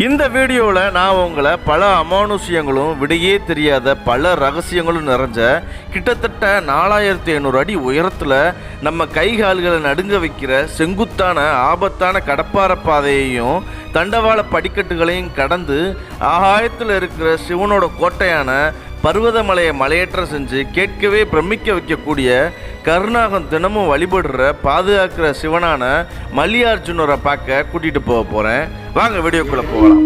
இந்த வீடியோவில் நான் உங்களை பல அமானுஷ்யங்களும் விடையே தெரியாத பல ரகசியங்களும் நிறைஞ்ச கிட்டத்தட்ட 4500 அடி உயரத்தில் நம்ம கைகால்களை நடுங்க வைக்கிற செங்குத்தான ஆபத்தான கடப்பார பாதையையும் தண்டவாள படிக்கட்டுகளையும் கடந்து ஆகாயத்தில் இருக்கிற சிவனோட கோட்டையான பர்வதமலையை மலையேற்றம் செஞ்சு கேட்கவே பிரமிக்க வைக்கக்கூடிய கருணாகம் தினமும் வழிபடுற பாதுகாக்கிற சிவனான மல்லிகார்ஜுனரை பார்க்க கூட்டிகிட்டு போக போகிறேன். வாங்க வீடியோக்குள்ளே போகலாம்.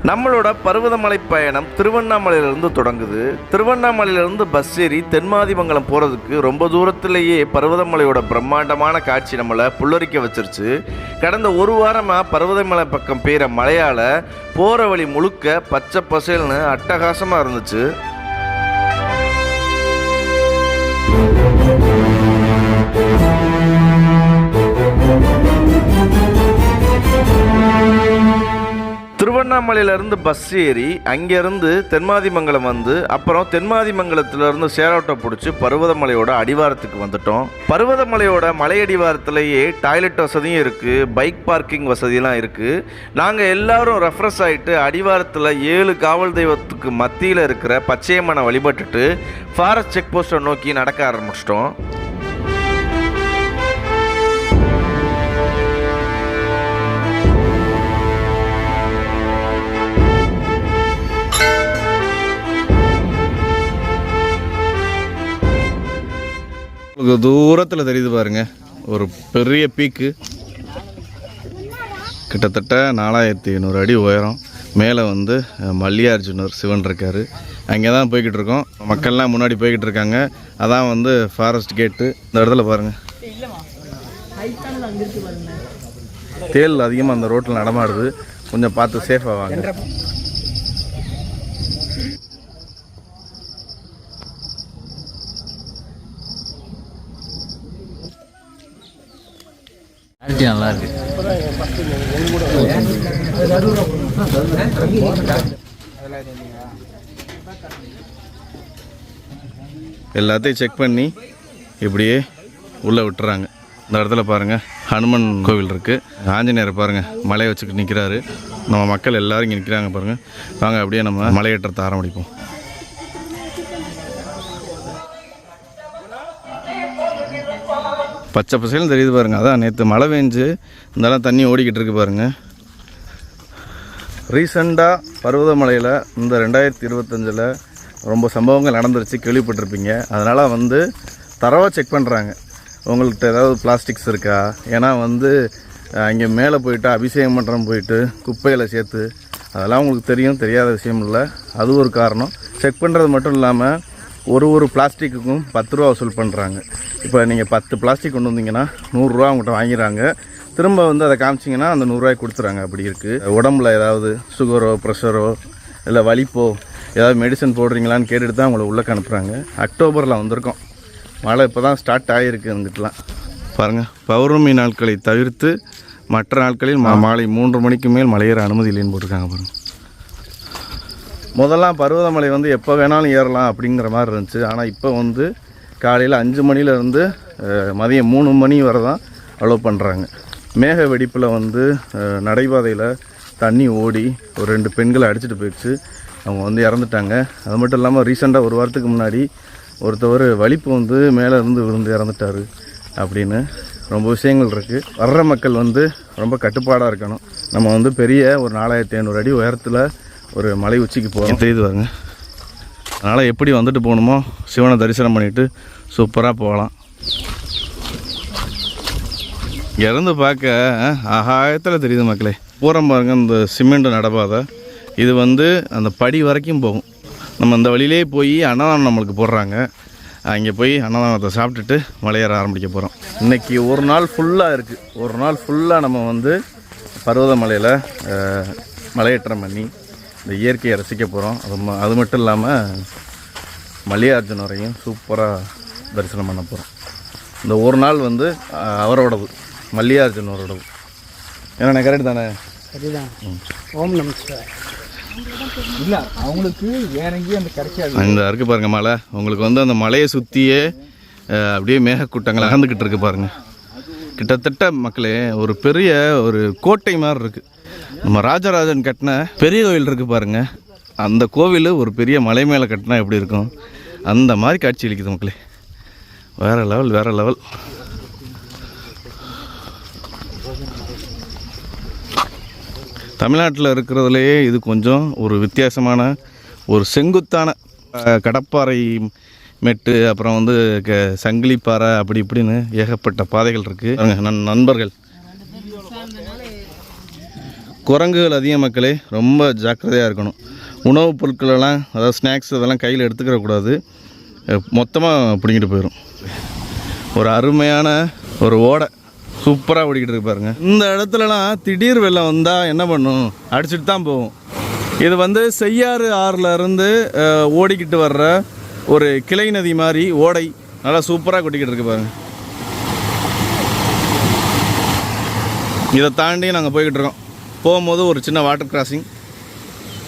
நம்மளோட பர்வதமலை பயணம் திருவண்ணாமலையிலிருந்து தொடங்குது. திருவண்ணாமலையிலிருந்து பஸ் ஏறி தென்மாதிமங்கலம் போகிறதுக்கு ரொம்ப தூரத்திலேயே பர்வதமலையோட பிரம்மாண்டமான காட்சி நம்மளை புல்லரிக்க வச்சிருச்சு. கடந்த ஒரு வாரமாக பர்வதமலை பக்கம் பெய்கிற மழையால் போகிற வழி முழுக்க பச்சை பசேல்னு அட்டகாசமாக இருந்துச்சு. திருவண்ணாமலையிலேருந்து பஸ் ஏறி அங்கேருந்து தென்மாதிமங்கலம் வந்து அப்புறம் தென்மாதிமங்கலத்திலேருந்து சேரோட்டை பிடிச்சி பர்வதமலையோட அடிவாரத்துக்கு வந்துட்டோம். பர்வதமலையோட மலை அடிவாரத்திலேயே டாய்லெட் வசதியும் இருக்குது, பைக் பார்க்கிங் வசதியெல்லாம் இருக்குது. நாங்கள் எல்லாரும் ரெஃப்ரெஷ் ஆகிட்டு அடிவாரத்தில் 7 காவல் தெய்வத்துக்கு மத்தியில் இருக்கிற பச்சையம்மனை வழிபட்டுட்டு ஃபாரஸ்ட் செக் போஸ்ட்டை நோக்கி நடக்க ஆரம்பிச்சிட்டோம். தூரத்தில் தெரியுது பாருங்க, ஒரு பெரிய பீக்கு, கிட்டத்தட்ட 4500 அடி உயரம். மேலே வந்து மல்லிகார்ஜுனர் சிவன் இருக்கார். அங்கே தான் போய்கிட்டு இருக்கோம். மக்கள்லாம் முன்னாடி போய்கிட்டு இருக்காங்க. அதான் வந்து ஃபாரஸ்ட் கேட்டு. இந்த இடத்துல பாருங்கள், தேல் அதிகமாக அந்த ரோட்டில் நடமாடுது. கொஞ்சம் பார்த்து சேஃபாக வாங்க. நல்லா இருக்கு. எல்லாத்தையும் செக் பண்ணி இப்படியே உள்ளே விட்டுறாங்க. இந்த இடத்துல பாருங்கள் ஹனுமன் கோவில் இருக்குது. ஆஞ்சநேயர் பாருங்கள் மலையை வச்சுக்கிட்டு நிற்கிறாரு. நம்ம மக்கள் எல்லோரும் இங்கே நிற்கிறாங்க பாருங்கள். வாங்க அப்படியே நம்ம மலையேற்றத்தை ஆரம்பிப்போம். பச்சை பசையிலும் தெரியுது பாருங்கள். அதான் நேற்று மழை பெஞ்சு இந்தெல்லாம் தண்ணி ஓடிக்கிட்டு இருக்கு பாருங்கள். ரீசெண்டாக பர்வதமலையில் இந்த 2025 ரொம்ப சம்பவங்கள் நடந்துருச்சு, கேள்விப்பட்டிருப்பீங்க. அதனால் வந்து தரவாக செக் பண்ணுறாங்க, உங்கள்கிட்ட ஏதாவது பிளாஸ்டிக்ஸ் இருக்கா. ஏன்னா வந்து அங்கே மேலே போயிட்டு அபிஷேகம் பண்ணுறோம், போயிட்டு குப்பைகளை சேர்த்து, அதெல்லாம் உங்களுக்கு தெரியும், தெரியாத விஷயம் இல்லை. அது ஒரு காரணம். செக் பண்ணுறது மட்டும் இல்லாமல் ஒரு பிளாஸ்டிக்குக்கும் 10 ரூபா வசூல் பண்ணுறாங்க. இப்போ நீங்கள் 10 பிளாஸ்டிக் கொண்டு வந்தீங்கன்னா 100 ரூபா அவங்கள்ட்ட வாங்கிறாங்க. திரும்ப வந்து அதை காமிச்சிங்கன்னா அந்த 100 ரூபாய் கொடுத்துறாங்க. அப்படி இருக்குது. உடம்புல ஏதாவது சுகரோ ப்ரெஷரோ இல்லை வலிப்போ ஏதாவது மெடிசன் போடுறீங்களான்னு கேட்டுட்டு தான் அவங்கள உள்ளே அனுப்புகிறாங்க. அக்டோபரில் வந்திருக்கோம். மழை இப்போ தான் ஸ்டார்ட் ஆகிருக்கு. வந்துட்டுலாம் பாருங்கள், பௌர்ணமி நாட்களை தவிர்த்து மற்ற நாட்களில் மாலை 3 மணிக்கு மேல் மலையேற அனுமதி இல்லைன்னு போட்டிருக்காங்க பாருங்கள். முதல்லாம் பர்வதமலை வந்து எப்போ வேணாலும் ஏறலாம் அப்படிங்கிற மாதிரி இருந்துச்சு. ஆனால் இப்போ வந்து காலையில் 5 மணிலேருந்து மதியம் 3 மணி வரை தான் அலோவ் பண்ணுறாங்க. மேக வெடிப்பில் வந்து நடைபாதையில் தண்ணி ஓடி ஒரு 2 பெண்களை அடிச்சுட்டு போயிடுச்சு. அவங்க வந்து இறந்துட்டாங்க. அது மட்டும் இல்லாமல் ரீசெண்டாக 1 வாரத்துக்கு முன்னாடி ஒருத்தவர் வலிப்பு வந்து மேலே இருந்து விழுந்து இறந்துட்டார் அப்படின்னு ரொம்ப விஷயங்கள் இருக்குது. வர்ற மக்கள் வந்து ரொம்ப கட்டுப்பாடாக இருக்கணும். நம்ம வந்து பெரிய ஒரு 4500 அடி உயரத்தில் ஒரு மலை உச்சிக்கு போகிறோம், தெரியுது பாருங்க. அதனால் எப்படி வந்துட்டு போகணுமோ சிவனை தரிசனம் பண்ணிவிட்டு சூப்பராக போகலாம். இறந்து பார்க்க ஆகாயத்தில் தெரியுது மக்களே. பூரம் பாருங்கள், இந்த சிமெண்ட் நடப்பாதை இது வந்து அந்த படி வரைக்கும் போகும். நம்ம இந்த வழியிலே போய் அன்னதானம் நம்மளுக்கு போடுறாங்க. அங்கே போய் அன்னதானத்தை சாப்பிட்டுட்டு மலையேற ஆரம்பிக்க போகிறோம். இன்றைக்கி ஒரு நாள் ஃபுல்லாக இருக்குது. ஒரு நாள் ஃபுல்லாக நம்ம வந்து பர்வதமலையில் மலையேற்றம் பண்ணி இந்த இயற்கையை ரசிக்க போகிறோம். அது மட்டும் இல்லாமல் மல்லிகார்ஜுனரையும் சூப்பராக தரிசனம் பண்ண போகிறோம். இந்த ஒரு நாள் வந்து அவரோடது, மல்லிகார்ஜுனரோடது. ஏன்னா கரெக்டு தானே? சரிதான். ஓம் நம சிவாய. இல்லை அவங்களுக்கு வேற எங்கேயும் அந்த கிடைக்காது. இந்த இருக்குது பாருங்கள் மலை. உங்களுக்கு வந்து அந்த மலையை சுற்றியே அப்படியே மேகக்கூட்டங்கள் அகந்துக்கிட்டு இருக்கு பாருங்கள். கிட்டத்தட்ட மக்களே ஒரு பெரிய ஒரு கோட்டை மாதிரி இருக்குது. நம்ம ராஜராஜன் கட்டின பெரிய கோவில் இருக்குது பாருங்கள். அந்த கோவில் ஒரு பெரிய மலை மேலே கட்டினா எப்படி இருக்கும் அந்த மாதிரி காட்சி அளிக்குது மக்களே. வேறு லெவல் வேறு லெவல். தமிழ்நாட்டில் இருக்கிறதுலையே இது கொஞ்சம் ஒரு வித்தியாசமான ஒரு செங்குத்தான கடப்பாறை மெட்டு, அப்புறம் வந்து சங்கிலிப்பாறை, அப்படி இப்படின்னு ஏகப்பட்ட பாதைகள் இருக்குது. நண்பர்கள் குரங்குகள் அதிக மக்களே, ரொம்ப ஜாக்கிரதையாக இருக்கணும். உணவுப் பொருட்களெல்லாம், அதாவது ஸ்நாக்ஸ் அதெல்லாம் கையில் எடுத்துக்கிறக்கூடாது. மொத்தமாக பிடிங்கிட்டு போயிடும். ஒரு அருமையான ஒரு ஓடை சூப்பராக ஓடிக்கிட்டு இருக்கு பாருங்க. இந்த இடத்துலலாம் திடீர் வெள்ளம் வந்தால் என்ன பண்ணும், அடிச்சுட்டு தான் போகும். இது வந்து செய்யாறு ஆறில் இருந்து ஓடிக்கிட்டு வர்ற ஒரு கிளை நதி மாதிரி ஓடை, நல்லா சூப்பராக கொட்டிக்கிட்டு இருக்கு பாருங்க. இதை தாண்டி நாங்கள் போய்கிட்டு இருக்கோம். போகும்போது ஒரு சின்ன வாட்டர் கிராசிங்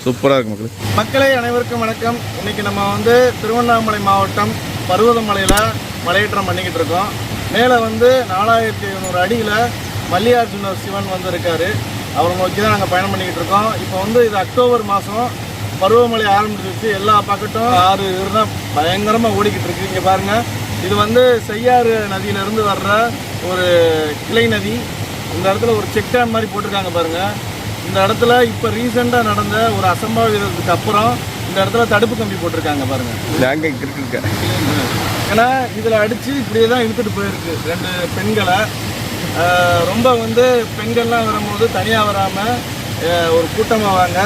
சூப்பராக இருக்கும் மக்களே. அனைவருக்கும் வணக்கம். இன்றைக்கி நம்ம வந்து திருவண்ணாமலை மாவட்டம் பர்வதமலையில் மலையேற்றம் பண்ணிக்கிட்டு இருக்கோம். மேலே வந்து 4700 அடியில் மல்லிகார்ஜுனர் சிவன் வந்து இருக்கார். அவரை நோக்கி தான் நாங்கள் பயணம் பண்ணிக்கிட்டு இருக்கோம். இப்போ வந்து இது அக்டோபர் மாதம், பருவமழை ஆரம்பிச்சிருச்சு. எல்லா பக்கட்டும் ஆறு தான் பயங்கரமாக ஓடிக்கிட்டு இருக்கு. இங்கே பாருங்கள், இது வந்து செய்யாறு நதியிலேருந்து வர்ற ஒரு கிளை நதி. இந்த இடத்துல ஒரு செக் டேம் மாதிரி போட்டிருக்காங்க பாருங்கள். இந்த இடத்துல இப்போ ரீசெண்டாக நடந்த ஒரு அசம்பாவிதத்துக்கு அப்புறம் இந்த இடத்துல தடுப்பு கம்பி போட்டிருக்காங்க பாருங்கள். நாங்கள் இருக்கு. ஏன்னா இதில் அடித்து இப்படியே தான் இழுத்துட்டு போயிருக்கு 2 பெண்களை. ரொம்ப வந்து பெண்கள்லாம் வரும்போது தனியாக வராமல் ஒரு கூட்டமாக வாங்க.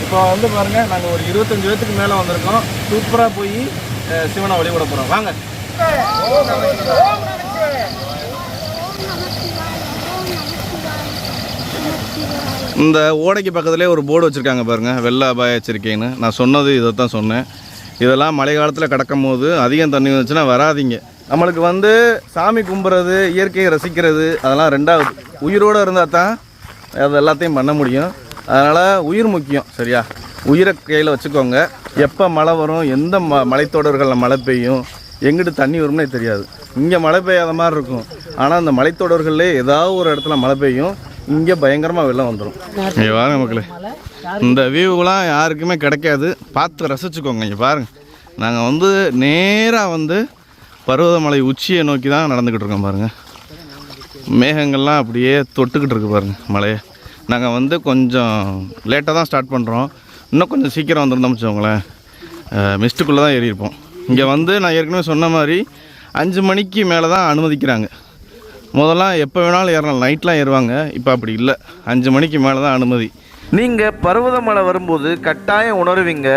இப்போ வந்து பாருங்கள், நாங்கள் ஒரு 25 பேத்துக்கு மேலே வந்திருக்கோம். சூப்பராக போய் சிவனை வழிபட போகிறோம். வாங்க. இந்த ஓடைக்கு பக்கத்துலேயே ஒரு போர்டு வச்சுருக்காங்க பாருங்கள், வெள்ள அபாய எச்சரிக்கைன்னு. நான் சொன்னது இதை தான் சொன்னேன். இதெல்லாம் மழை காலத்தில் கிடக்கும் போது அதிகம் தண்ணி வந்துச்சுன்னா வராதிங்க. நம்மளுக்கு வந்து சாமி கும்பிட்றது, இயற்கையை ரசிக்கிறது, அதெல்லாம் ரெண்டாவது. உயிரோடு இருந்தால் தான் அது எல்லாத்தையும் பண்ண முடியும். அதனால் உயிர் முக்கியம், சரியா? உயிரை கையில் வச்சுக்கோங்க. எப்போ மழை வரும், எந்த மலைத்தொடர்களில் மழை பெய்யும், எங்கிட்டு தண்ணி வரும்னே தெரியாது. இங்கே மழை பெய்யாத மாதிரி இருக்கும், ஆனால் அந்த மலைத்தொடர்கள்லேயே ஏதாவது ஒரு இடத்துல மழை பெய்யும். இங்கே பயங்கரமாக வெள்ளம் வந்துடும். இங்கே வாங்க மக்களே, இந்த வியூவெலாம் யாருக்குமே கிடைக்காது. பார்த்து ரசிச்சுக்கோங்க. இங்கே பாருங்கள், நாங்கள் வந்து நேராக வந்து பர்வதமலை உச்சியை நோக்கி தான் நடந்துக்கிட்டு இருக்கோம் பாருங்கள். மேகங்கள்லாம் அப்படியே தொட்டுக்கிட்டு இருக்கு பாருங்கள் மலையை. நாங்கள் வந்து கொஞ்சம் லேட்டாக தான் ஸ்டார்ட் பண்ணுறோம். இன்னும் கொஞ்சம் சீக்கிரம் வந்துருந்தோம்னு வச்சுக்கோங்களேன், மிஸ்ட்டுக்குள்ளே தான் ஏறியிருப்போம். இங்கே வந்து நான் ஏற்கனவே சொன்ன மாதிரி 5 மணிக்கு மேலே தான் அனுமதிக்கிறாங்க. முதல்லாம் எப்போ வேணாலும் ஏறலாம், நைட்லாம் ஏறுவாங்க. இப்போ அப்படி இல்லை, 5 மணிக்கு மேலே தான் அனுமதி. நீங்கள் பர்வதமலை வரும்போது கட்டாயம் உணர்வீங்க,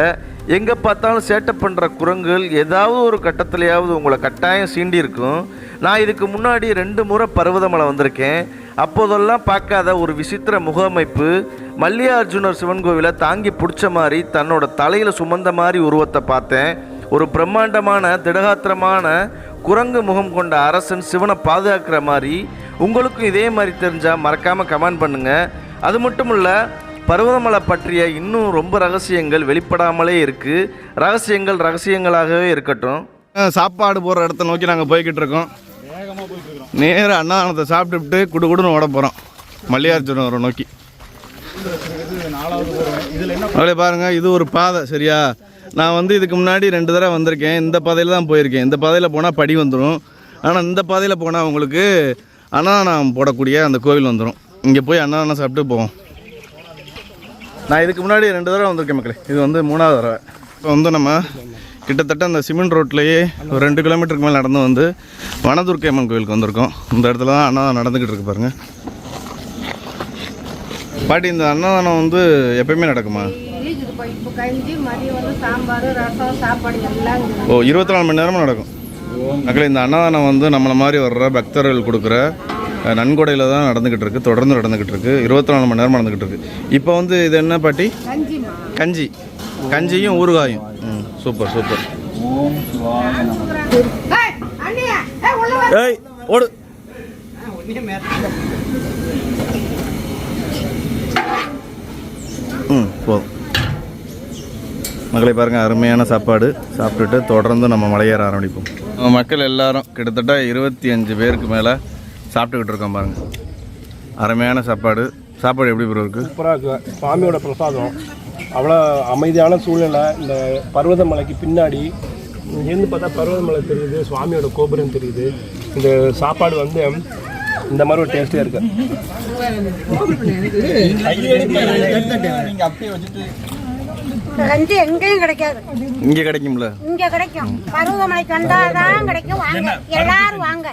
எங்கே பார்த்தாலும் சேட்டை பண்ணுற குரங்குகள் ஏதாவது ஒரு கட்டத்துலையாவது உங்களை கட்டாயம் சீண்டி இருக்கும். நான் இதுக்கு முன்னாடி 2 முறை பர்வதமலை வந்திருக்கேன். அப்போதெல்லாம் பார்க்காத ஒரு விசித்திர முகமைப்பு. மல்லிகார்ஜுனர் சிவன் கோவிலை தாங்கி பிடிச்ச மாதிரி, தன்னோட தலையில் சுமந்த மாதிரி உருவத்தை பார்த்தேன். ஒரு பிரம்மாண்டமான திடகாத்திரமான குரங்கு முகம் கொண்ட அரசன் சிவனை பாதுகாக்கிற மாதிரி. உங்களுக்கும் இதே மாதிரி தெரிஞ்சால் மறக்காமல் கமெண்ட் பண்ணுங்கள். அது மட்டும் இல்லை, பர்வதமலை பற்றிய இன்னும் ரொம்ப ரகசியங்கள் வெளிப்படாமலே இருக்குது. ரகசியங்களாகவே இருக்கட்டும். சாப்பாடு போகிற இடத்த நோக்கி நாங்கள் போய்கிட்டு இருக்கோம். நேராக அன்னதானத்தை சாப்பிட்டுவிட்டு குடுன்னு ஓட போகிறோம் மல்லிகார்ஜுனரை நோக்கி. அப்படியே பாருங்கள், இது ஒரு பாதை, சரியா? நான் வந்து இதுக்கு முன்னாடி 2 தடவை வந்திருக்கேன். இந்த பாதையில் தான் போயிருக்கேன். இந்த பாதையில் போனால் படி வந்துடும். ஆனால் இந்த பாதையில் போனால் உங்களுக்கு அன்னதானம் போடக்கூடிய அந்த கோவில் வந்துடும். இங்கே போய் அன்னதானம் சாப்பிட்டு போவோம். நான் இதுக்கு முன்னாடி 2 தடவை வந்திருக்கேன் மக்களே. இது வந்து 3வது தடவை. இப்போ வந்து நம்ம கிட்டத்தட்ட அந்த சிமெண்ட் ரோட்லேயே ஒரு 2 கிலோமீட்டருக்கு மேலே நடந்து வந்து வனதுர்க்கை அம்மன் கோவிலுக்கு வந்திருக்கோம். இந்த இடத்துல தான் அன்னதானம் நடந்துக்கிட்டு இருக்கு பாருங்கள். பாட்டி, இந்த அன்னதானம் வந்து எப்பயுமே நடக்குமா? ஓ, 24 மணி நேரமும் நடக்கும் மக்களே. இந்த அன்னதானம் வந்து நம்மளை மாதிரி வர்ற பக்தர்கள் கொடுக்குற நன்கொடையில் தான் நடந்துக்கிட்டு இருக்குது. தொடர்ந்து நடந்துக்கிட்டு இருக்குது. 24 மணி நேரம் நடந்துக்கிட்டு இருக்குது. இப்போ வந்து இது என்ன பாட்டி? கஞ்சியும் ஊறுகாயும். Super super. ஏய் ஓடு. போதும். மக்களை பாருங்கள், அருமையான சாப்பாடு சாப்பிட்டுட்டு தொடர்ந்து நம்ம மலையேற ஆரம்பிப்போம். நம்ம மக்கள் எல்லாரும் கிட்டத்தட்ட 25 பேருக்கு மேலே சாப்பிட்டுக்கிட்டு இருக்கோம் பாருங்கள். அருமையான சாப்பாடு. சாப்பாடு எப்படி ப்ரோ இருக்குது? சூப்பராக இருக்குது. சுவாமியோட பிரசாதம் அவ்வளோ அமைதியான சூழ்நிலை. இந்த பர்வதமலைக்கு பின்னாடி இங்கேருந்து பார்த்தா பர்வதமலை தெரியுது, சுவாமியோட கோபுரம் தெரியுது. இந்த சாப்பாடு வந்து இந்த மாதிரி ஒரு டேஸ்ட்டே இருக்கு. எங்கேயும் கிடைக்காது. இங்கே கிடைக்கும்ல? இங்க கிடைக்கும். பருவமலைக்கு வந்தாதான் கிடைக்கும். வாங்க எல்லாரும் வாங்க.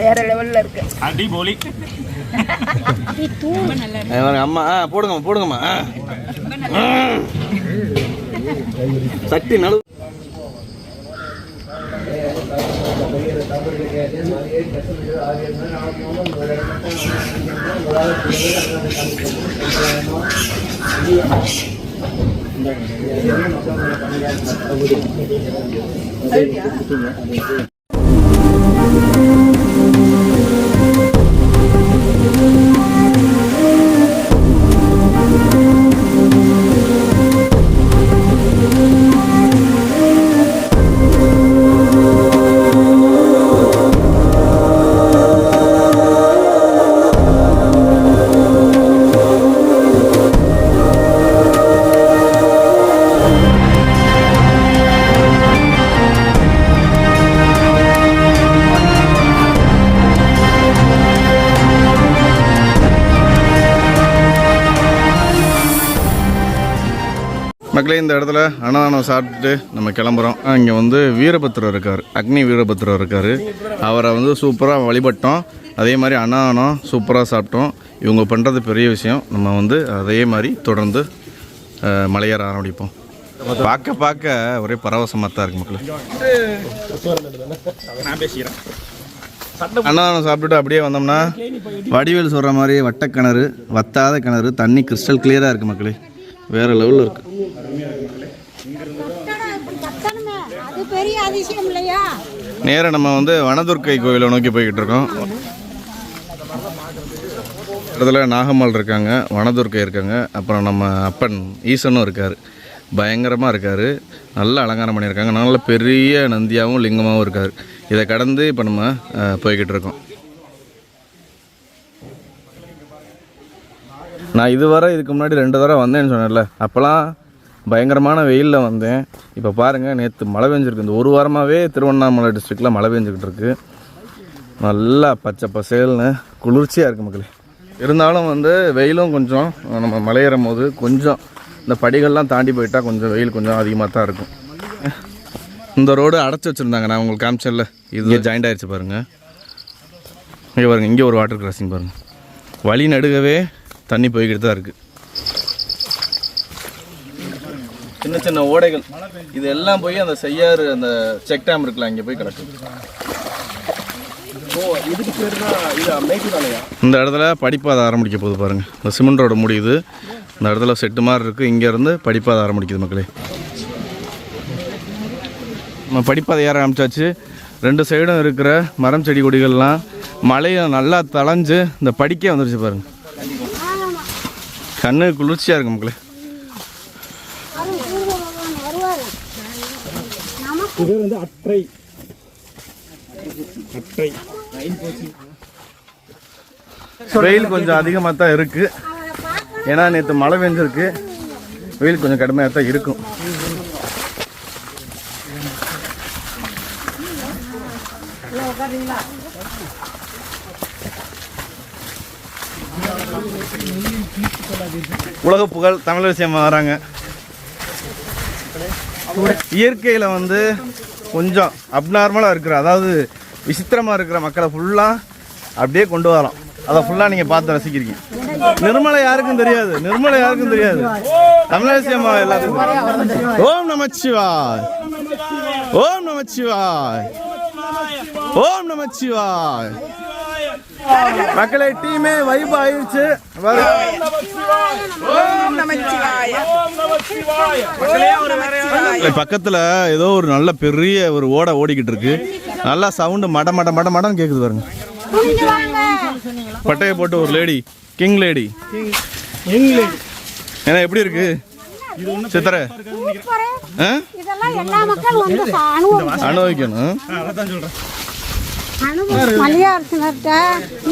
வேற லெவல்ல இருக்கு. அடிபொலி. அம்மா போடுங்கம்மா. சட்டி நடு. மக்களே, இந்த இடத்துல அன்னதானம் சாப்பிட்டுட்டு நம்ம கிளம்புறோம். இங்கே வந்து வீரபத்ரர் இருக்கார், அக்னி வீரபத்ரர் இருக்கார். அவரை வந்து சூப்பராக வழிபட்டோம். அதே மாதிரி அன்னதானம் சூப்பராக சாப்பிட்டோம். இவங்க பண்ணுறது பெரிய விஷயம். நம்ம வந்து அதே மாதிரி தொடர்ந்து மலையேற ஆரம்பிப்போம். பார்க்க ஒரே பரவசமாக தான் இருக்குது மக்களே. அன்னதானம் சாப்பிட்டுட்டு அப்படியே வந்தோம்னா வடிவேல் சொல்கிற மாதிரி வட்டக்கிணறு, வத்தாத கிணறு, தண்ணி கிறிஸ்டல் கிளியராக இருக்குது மக்களே. வேறு லெவலில் இருக்குது. நேராக நம்ம வந்து வனதுர்க்கை கோவிலை நோக்கி போய்கிட்டு இருக்கோம். இடத்துல நாகம்மாள் இருக்காங்க, வனதுர்க்கை இருக்காங்க, அப்புறம் நம்ம அப்பன் ஈசனும் இருக்கார். பயங்கரமாக இருக்கார். நல்ல அலங்காரம் பண்ணியிருக்காங்க. நல்ல பெரிய நந்தியாகவும் லிங்கமாகவும் இருக்கார். இதை கடந்து இப்போ நம்ம போய்கிட்டு இருக்கோம். நான் இதுக்கு முன்னாடி 2 தடவை வந்தேன்னு சொன்னேன்ல, அப்போலாம் பயங்கரமான வெயிலில் வந்தேன். இப்போ பாருங்கள், நேற்று மழை பெஞ்சிருக்கு. இந்த ஒரு வாரமாகவே திருவண்ணாமலை டிஸ்ட்ரிக்டில் மழை பெஞ்சிக்கிட்டு இருக்கு. நல்லா பச்சை பசேல்னு குளிர்ச்சியாக இருக்குது மக்களே. இருந்தாலும் வந்து வெயிலும் கொஞ்சம் நம்ம மலையேறும் போது கொஞ்சம் இந்த படிகள்லாம் தாண்டி போயிட்டால் கொஞ்சம் வெயில் கொஞ்சம் அதிகமாக தான் இருக்கும். இந்த ரோடு அடைச்சி வச்சுருந்தாங்க, நான் உங்களுக்கு காமிச்சல. இது ஜாயிண்ட் ஆகிடுச்சு பாருங்கள். இங்கே பாருங்கள், இங்கே ஒரு வாட்டர் கிராசிங் பாருங்கள். வழி நடுகவே தண்ணி போய்கிட்டு தான் இருக்குது. சின்ன சின்ன ஓடைகள் இது எல்லாம் போய் அந்த செய்யாறு அந்த செக் டேம் இருக்குல்ல, அங்கே போய் கிடக்குது. இந்த இடத்துல படிப்பாதை ஆரம்பிக்க போகுது பாருங்கள். இந்த சிமெண்ட் ரோடு முடியுது. இந்த இடத்துல செட்டு மாதிரி இருக்குது. இங்கேருந்து படிப்பாதை ஆரம்பிக்குது மக்களே. நம்ம படிப்பாதை ஏற ஆரம்பிச்சாச்சு. 2 சைடும் இருக்கிற மரம் செடி கொடிகள்லாம் மழையை நல்லா தளைஞ்சு இந்த படிக்கே வந்துருச்சு பாருங்கள். கண்ணு குளிர்ச்சியாக இருக்குது மக்களே. இது வந்து அற்றை. வெயில் கொஞ்சம் அதிகமாக தான் இருக்குது. ஏன்னா நேற்று மழை பெஞ்சிருக்கு. வெயில் கொஞ்சம் கடுமையாக தான் இருக்கும். உலக புகழ் தமிழரசி அம்மா வராங்க. இயற்கையில் வந்து கொஞ்சம் அப்நார்மலாக இருக்கிற, அதாவது விசித்திரமாக இருக்கிற மக்களை ஃபுல்லாக அப்படியே கொண்டு வரோம். அதை ஃபுல்லாக நீங்கள் பார்த்து ரசிக்கிறீங்க. நிர்மலை யாருக்கும் தெரியாது, தமிழரசி அம்மா எல்லாத்துக்கும். ஓம் நமச்சிவாய், ஓம் நமச்சிவாய், ஓம் நமச்சிவாய். மக்களை டீமே வைப் ஆயிடுச்சு. பக்கத்துல ஏதோ ஒரு நல்ல பெரிய ஒரு ஓடை ஓடிக்கிட்டு இருக்கு. நல்லா சவுண்டு மட மட மட மடன்னு கேக்குது பாருங்க. பட்டையை போட்டு ஒரு லேடி, கிங் லேடி. ஏன்னா எப்படி இருக்கு? சித்திரை சூப்பரு. ஆ? இதெல்லாம் எல்லா மக்களும் வந்து அனுபவிக்கணும். அனுபவிக்கணும். மல்லிகா அரசனர்கிட்ட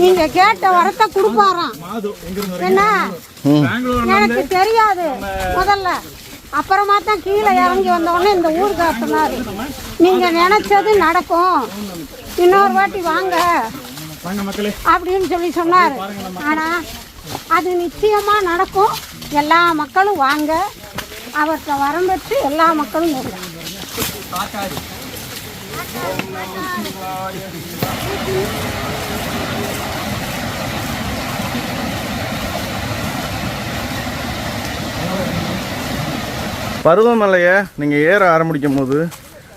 நீங்க கேட்ட வரத்தை கொடுப்பாராம். என்ன எனக்கு தெரியாது முதல்ல, அப்புறமா தான் கீழே இறங்கி வந்த உடனே இந்த ஊருக்கு சொன்னாரு, நீங்க நினைச்சது நடக்கும், இன்னொரு வாட்டி வாங்க அப்படின்னு சொல்லி சொன்னாரு. ஆனா அது நிச்சயமா நடக்கும். எல்லா மக்களும் வாங்க, அவர்கிட்ட வரம் பெற்று எல்லா மக்களும் வருவாங்க. பருவமலையை நீங்கள் ஏற ஆரம்பிக்கும் போது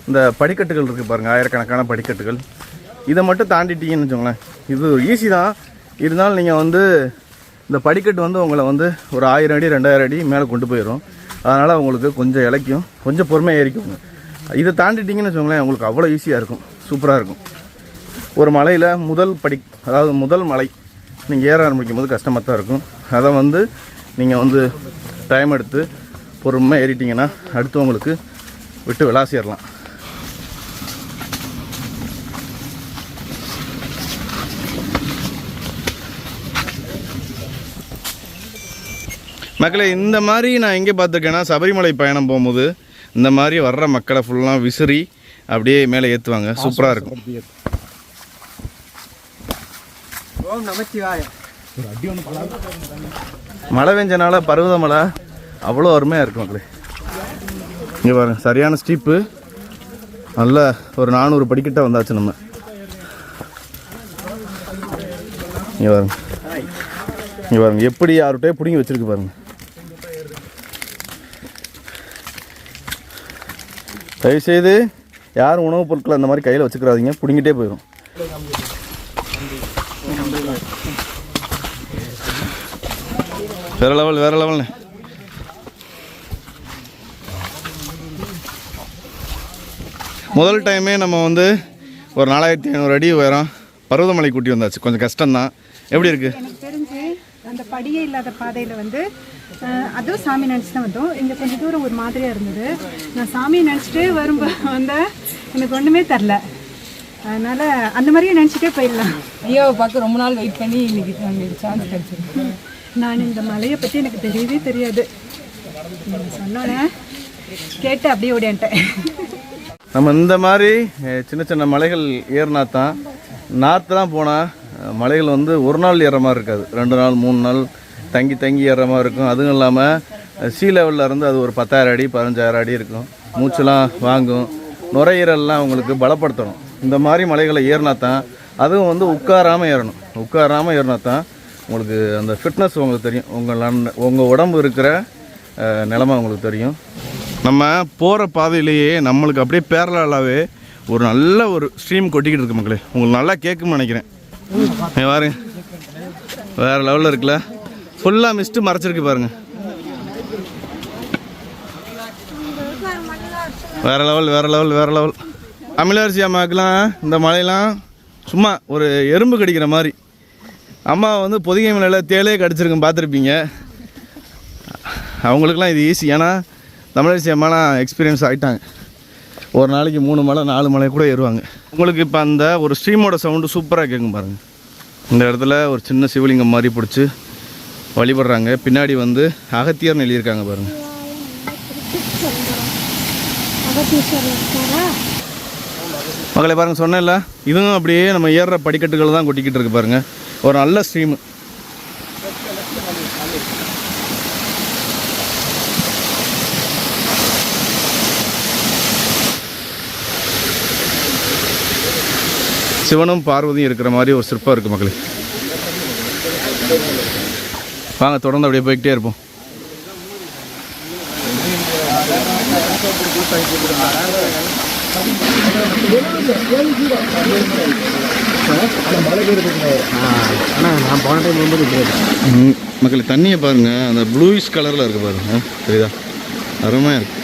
இந்த படிக்கட்டுகள் இருக்குது பாருங்கள், ஆயிரக்கணக்கான படிக்கட்டுகள். இதை மட்டும் தாண்டிட்டீங்கன்னு வச்சுக்கோங்களேன், இது ஈஸி தான். இருந்தாலும் நீங்கள் வந்து இந்த படிக்கட்டு வந்து உங்களை வந்து ஒரு 1000 அடி 2000 அடி மேலே கொண்டு போயிடும். அதனால் உங்களுக்கு கொஞ்சம் இலைக்கும், கொஞ்சம் பொறுமையாக ஏறிக்குங்க. இதை தாண்டிட்டிங்கன்னு வச்சுக்கோங்களேன், உங்களுக்கு அவ்வளோ ஈஸியாக இருக்கும், சூப்பராக இருக்கும். ஒரு மலையில் அதாவது முதல் மலை நீங்கள் ஏற ஆரம்பிக்கும் போது கஷ்டமாக தான் இருக்கும். அதை வந்து நீங்கள் வந்து டைம் எடுத்து பொறுமையாக ஏறிட்டிங்கன்னா அடுத்து உங்களுக்கு விட்டு விளாசிடலாம். மக்களே, இந்த மாதிரி நான் எங்கே பார்த்துருக்கேன்னா, சபரிமலை பயணம் போகும்போது இந்த மாதிரி வர்ற மக்களை ஃபுல்லாக விசிறி அப்படியே மேலே ஏற்றுவாங்க. சூப்பராக இருக்கும். மழை பெஞ்சனால பருவதமலை அவ்வளோ அருமையாக இருக்கும் மக்களே. இங்கே பாருங்க, சரியான ஸ்டீப்பு. நல்ல ஒரு 400 படிக்கிட்ட வந்தாச்சு நம்ம. இங்கே பாருங்க எப்படி யார்கிட்டயே பிடிங்கி வச்சிருக்கு பாருங்க. தயவுசெய்து யாரும் உணவுப் பொருட்களை அந்த மாதிரி கையில் வச்சுக்கிறாதீங்க, பிடிங்கிட்டே போயிடும். வேற லெவல்ண்ணே. முதல் டைமே நம்ம வந்து ஒரு 4500 அடி உயரம் பருவதமலை கூட்டி வந்தாச்சு. கொஞ்சம் கஷ்டம்தான். எப்படி இருக்குது? எனக்கு தெரிஞ்சு அந்த படியே இல்லாத பாதையில் வந்து அதுவும் சாமி நினச்சி தான் வந்தோம். இங்கே கொஞ்சம் தூரம் ஒரு மாதிரியாக இருந்தது. நான் சாமியை நினச்சிட்டு வந்தால் எனக்கு ஒன்றுமே தரல. அதனால் அந்த மாதிரியே நினச்சிட்டே போயிடலாம். ஐயாவை பார்க்க ரொம்ப நாள் வெயிட் பண்ணி இன்னைக்கு எங்களுக்கு சான்ஸ் கிடச்சிருக்கு. நான் இந்த மலையை பற்றி எனக்கு தெரியவே தெரியாது. சொன்னோன்னே கேட்டு அப்படியே ஓடியான்ட்டேன். நம்ம இந்த மாதிரி சின்ன சின்ன மலைகள் ஏறினா தான், நார்த்தெலாம் போனால் மலைகள் வந்து ஒரு நாள் ஏறுற மாதிரி இருக்காது, 2 நாள் 3 நாள் தங்கி ஏறுற மாதிரி இருக்கும். அதுவும் இல்லாமல் சீ லெவலில் இருந்து அது ஒரு 10,000 அடி 15,000 அடி இருக்கும். மூச்செலாம் வாங்கும், நுரையீரல்லாம் உங்களுக்கு பலப்படுத்தணும். இந்த மாதிரி மலைகளை ஏறினா தான், அதுவும் வந்து உட்காராமல் ஏறினா தான் உங்களுக்கு அந்த ஃபிட்னஸ் உங்களுக்கு தெரியும், உங்கள் உடம்பு இருக்கிற நிலமை உங்களுக்கு தெரியும். நம்ம போகிற பாதையிலேயே நம்மளுக்கு அப்படியே பேரலாகவே ஒரு நல்ல ஒரு ஸ்ட்ரீம் கொட்டிக்கிட்டு இருக்கு மக்களே. உங்களுக்கு நல்லா கேட்கும்னு நினைக்கிறேன். பாருங்க, வேறு லெவலில் இருக்குல்ல, ஃபுல்லாக மிஸ்ட்டு மறைச்சிருக்கு பாருங்கள். வேறு லெவல். தமிழரசி அம்மாவுக்குலாம் இந்த மலையெல்லாம் சும்மா ஒரு எறும்பு கடிக்கிற மாதிரி. அம்மா வந்து பொதிகை மலையில் தேலே கடிச்சிருக்கும், பார்த்துருப்பீங்க. அவங்களுக்குலாம் இது ஈஸி. ஏன்னா தமிழரசி அம்மாலாம் எக்ஸ்பீரியன்ஸ் ஆகிட்டாங்க. ஒரு நாளைக்கு 3 மலை 4 மலை கூட ஏறுவாங்க. உங்களுக்கு இப்போ அந்த ஒரு ஸ்ட்ரீமோட சவுண்டு சூப்பராக கேட்கும் பாருங்கள். இந்த இடத்துல ஒரு சின்ன சிவலிங்கம் மாதிரி பிடிச்சி வழிபடுறாங்க. பின்னாடி வந்து அகத்தியர்னு எழுதியிருக்காங்க பாருங்கள். மக்களை பாருங்கள், சொன்னேன்ல, இதுவும் அப்படியே நம்ம ஏறுற படிக்கட்டுகள் தான் கொட்டிக்கிட்டு இருக்கு பாருங்கள். ஒரு நல்ல ஸ்ட்ரீமு. சிவனும் பார்வதியும் இருக்கிற மாதிரி ஒரு சிற்பம் இருக்குது மக்களே. வாங்க தொடர்ந்து அப்படியே போய்கிட்டே இருப்போம். மக்களே, தண்ணியை பாருங்க, அந்த ப்ளூயிஷ் கலரில் இருக்குது பாருங்க, தெரியுதா? அருமையாக இருக்கு.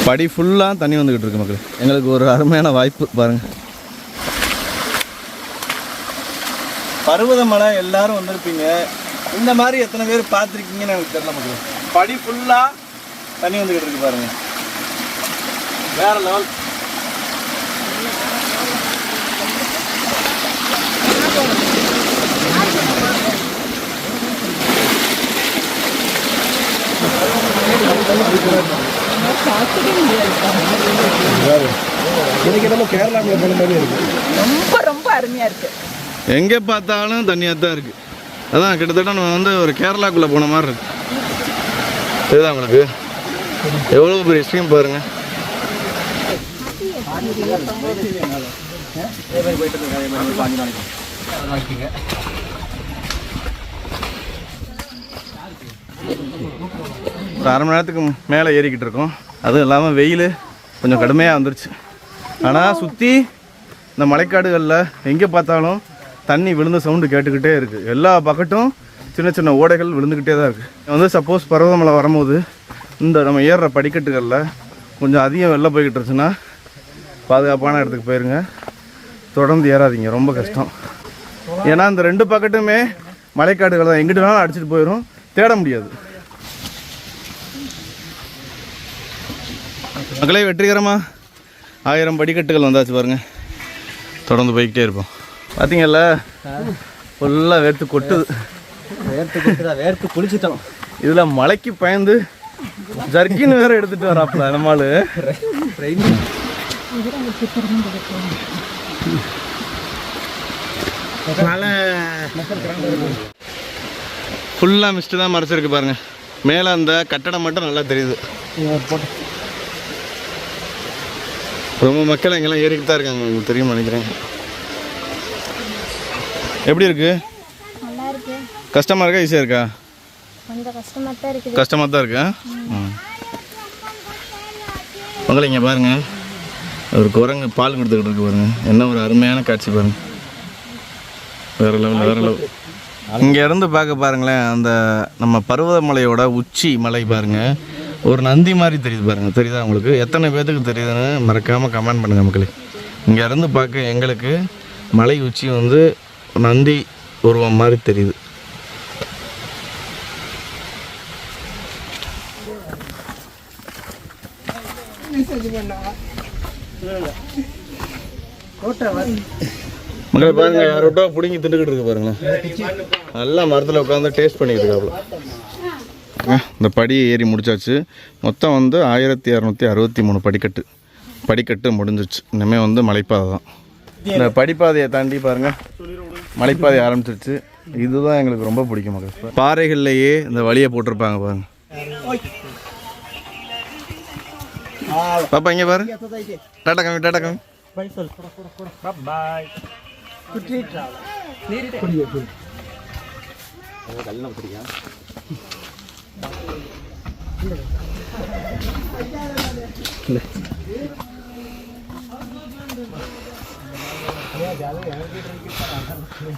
படி ஃபுல்லாக தண்ணி வந்துக்கிட்டு இருக்கு மக்களே. எங்களுக்கு ஒரு அருமையான வாய்ப்பு பாருங்கள். பர்வதமலை எல்லாரும் வந்திருப்பீங்க. இந்த மாதிரி எத்தனை பேர் பார்த்துருக்கீங்கன்னு எனக்கு தெரியல மக்களே. படி ஃபுல்லாக தண்ணி வந்துக்கிட்டு இருக்கு பாருங்க, வேற லெவல். எனக்கு என்னமோ கேரளாவில் போன மாதிரி இருக்கு. ரொம்ப ரொம்ப அருமையாக இருக்குது. எங்கே பார்த்தாலும் தண்ணியாக தான் இருக்குது. அதான் கிட்டத்தட்ட நம்ம வந்து ஒரு கேரளாக்குள்ளே போன மாதிரி இருக்கு. இதுதான் உங்களுக்கு எவ்வளோ பெரிய ஸ்ட்ரீம் பாருங்க. ஒரு அரை மணி நேரத்துக்கு மேலே ஏறிக்கிட்டு இருக்கோம். அதுவும் இல்லாமல் வெயில் கொஞ்சம் கடுமையாக வந்துருச்சு. ஆனால் சுற்றி இந்த மலைக்காடுகளில் எங்கே பார்த்தாலும் தண்ணி விழுந்த சவுண்டு கேட்டுக்கிட்டே இருக்குது. எல்லா பக்கட்டும் சின்ன சின்ன ஓடைகள் விழுந்துக்கிட்டே தான் இருக்குது. வந்து சப்போஸ் பர்வதமலை வரும்போது இந்த நம்ம ஏறுற படிக்கட்டுகளில் கொஞ்சம் அதிகம் வெளில போய்கிட்டு இருந்துச்சுன்னா பாதுகாப்பான இடத்துக்கு போயிருங்க. தொடர்ந்து ஏறாதீங்க, ரொம்ப கஷ்டம். ஏன்னா இந்த ரெண்டு பக்கட்டுமே மலைக்காடுகள் தான், எங்கிட்டனாலும் அடிச்சுட்டு போயிடும், தேட முடியாது. மக்களே, வெற்றிகரமாக 1000 படிக்கட்டுகள் வந்தாச்சு பாருங்க. தொடர்ந்து போய்கிட்டே இருப்போம். பார்த்தீங்கல்ல, ஃபுல்லாக வேர்த்து கொட்டுது. வேர்த்து குளிச்சிட்டோம். இதில் மலைக்கு பயந்து ஜர்க்கின்னு வேற எடுத்துகிட்டு வராப்புல நம்மளு. ஃபுல்லாக மிஸ்ட்டு தான் மறைச்சிருக்கு பாருங்க. மேலே அந்த கட்டடம் மட்டும் நல்லா தெரியுது. ரொம்ப மக்கள் எங்கெல்லாம் ஏறிக்கிட்டு தான் இருக்காங்க, உங்களுக்கு தெரியும் நினைக்கிறேன். எப்படி இருக்கு? நல்லா இருக்கு. கஷ்டமாக இருக்கா ஈஸியாக இருக்கா? கொஞ்சம் கஷ்டமாக தான் இருக்குது. கஷ்டமாக தான் இருக்கா? மக்களை இங்கே பாருங்கள், ஒரு குரங்கு பால் கொடுத்துக்கிட்டு இருக்கு பாருங்க. என்ன ஒரு அருமையான காட்சி பாருங்க. வேற லெவல், வேற லெவல். இங்கே இருந்து பார்க்க பாருங்களேன், அந்த நம்ம பர்வதமலையோட உச்சி மலை பாருங்க, ஒரு நந்தி மாதிரி தெரியுது பாருங்க. தெரியுதா உங்களுக்கு? எத்தனை பேர்த்துக்கு தெரியுதுன்னு மறக்காமல் கமெண்ட் பண்ணுங்கள் மக்களே. இங்கே இருந்து பார்க்க எங்களுக்கு மலை உச்சி வந்து நந்தி உருவம் மாதிரி தெரியுது. மக்களை பாருங்க, யாரோட்டோ பிடிங்கி திண்டுக்கிட்டு இருக்கு பாருங்களேன். நல்லா மரத்தில் உட்காந்து டேஸ்ட் பண்ணிக்கிட்டு இருக்காப்புல. இந்த படியை ஏறி முடிச்சாச்சு. மொத்தம் வந்து 1263 படிக்கட்டு முடிஞ்சிச்சு. இனிமேல் வந்து மலைப்பாதை தான். இந்த படிப்பாதையை தாண்டி பாருங்கள் மலைப்பாதை ஆரம்பிச்சிருச்சு. இதுதான் எங்களுக்கு ரொம்ப பிடிக்கும் மக்கள். பாறைகள்லையே இந்த வழியை போட்டிருப்பாங்க பாருங்க. பாப்பா இங்கே பாரு, டாட்டா காமி, டாட்டா காமி. பாய்.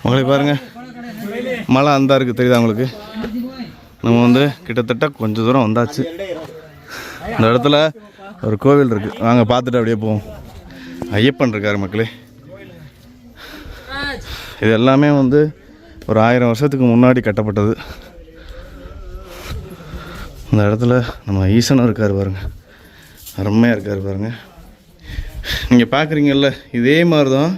மகளை பாருங்க, மலை அந்த இருக்குது தெரியுதா உங்களுக்கு? நம்ம வந்து கிட்டத்தட்ட கொஞ்சம் தூரம் வந்தாச்சு. இந்த இடத்துல ஒரு கோவில் இருக்குது, வாங்க பார்த்துட்டு அப்படியே போவோம். ஐயப்பன் இருக்கார் மக்களே. இது எல்லாமே வந்து ஒரு 1000 வருஷத்துக்கு முன்னாடி கட்டப்பட்டது. இந்த இடத்துல நம்ம ஈசனும் இருக்கார் பாருங்க, அருமையாக இருக்கார் பாருங்க. நீங்கள் பார்க்குறீங்கல்ல, இதே மாதிரி தான்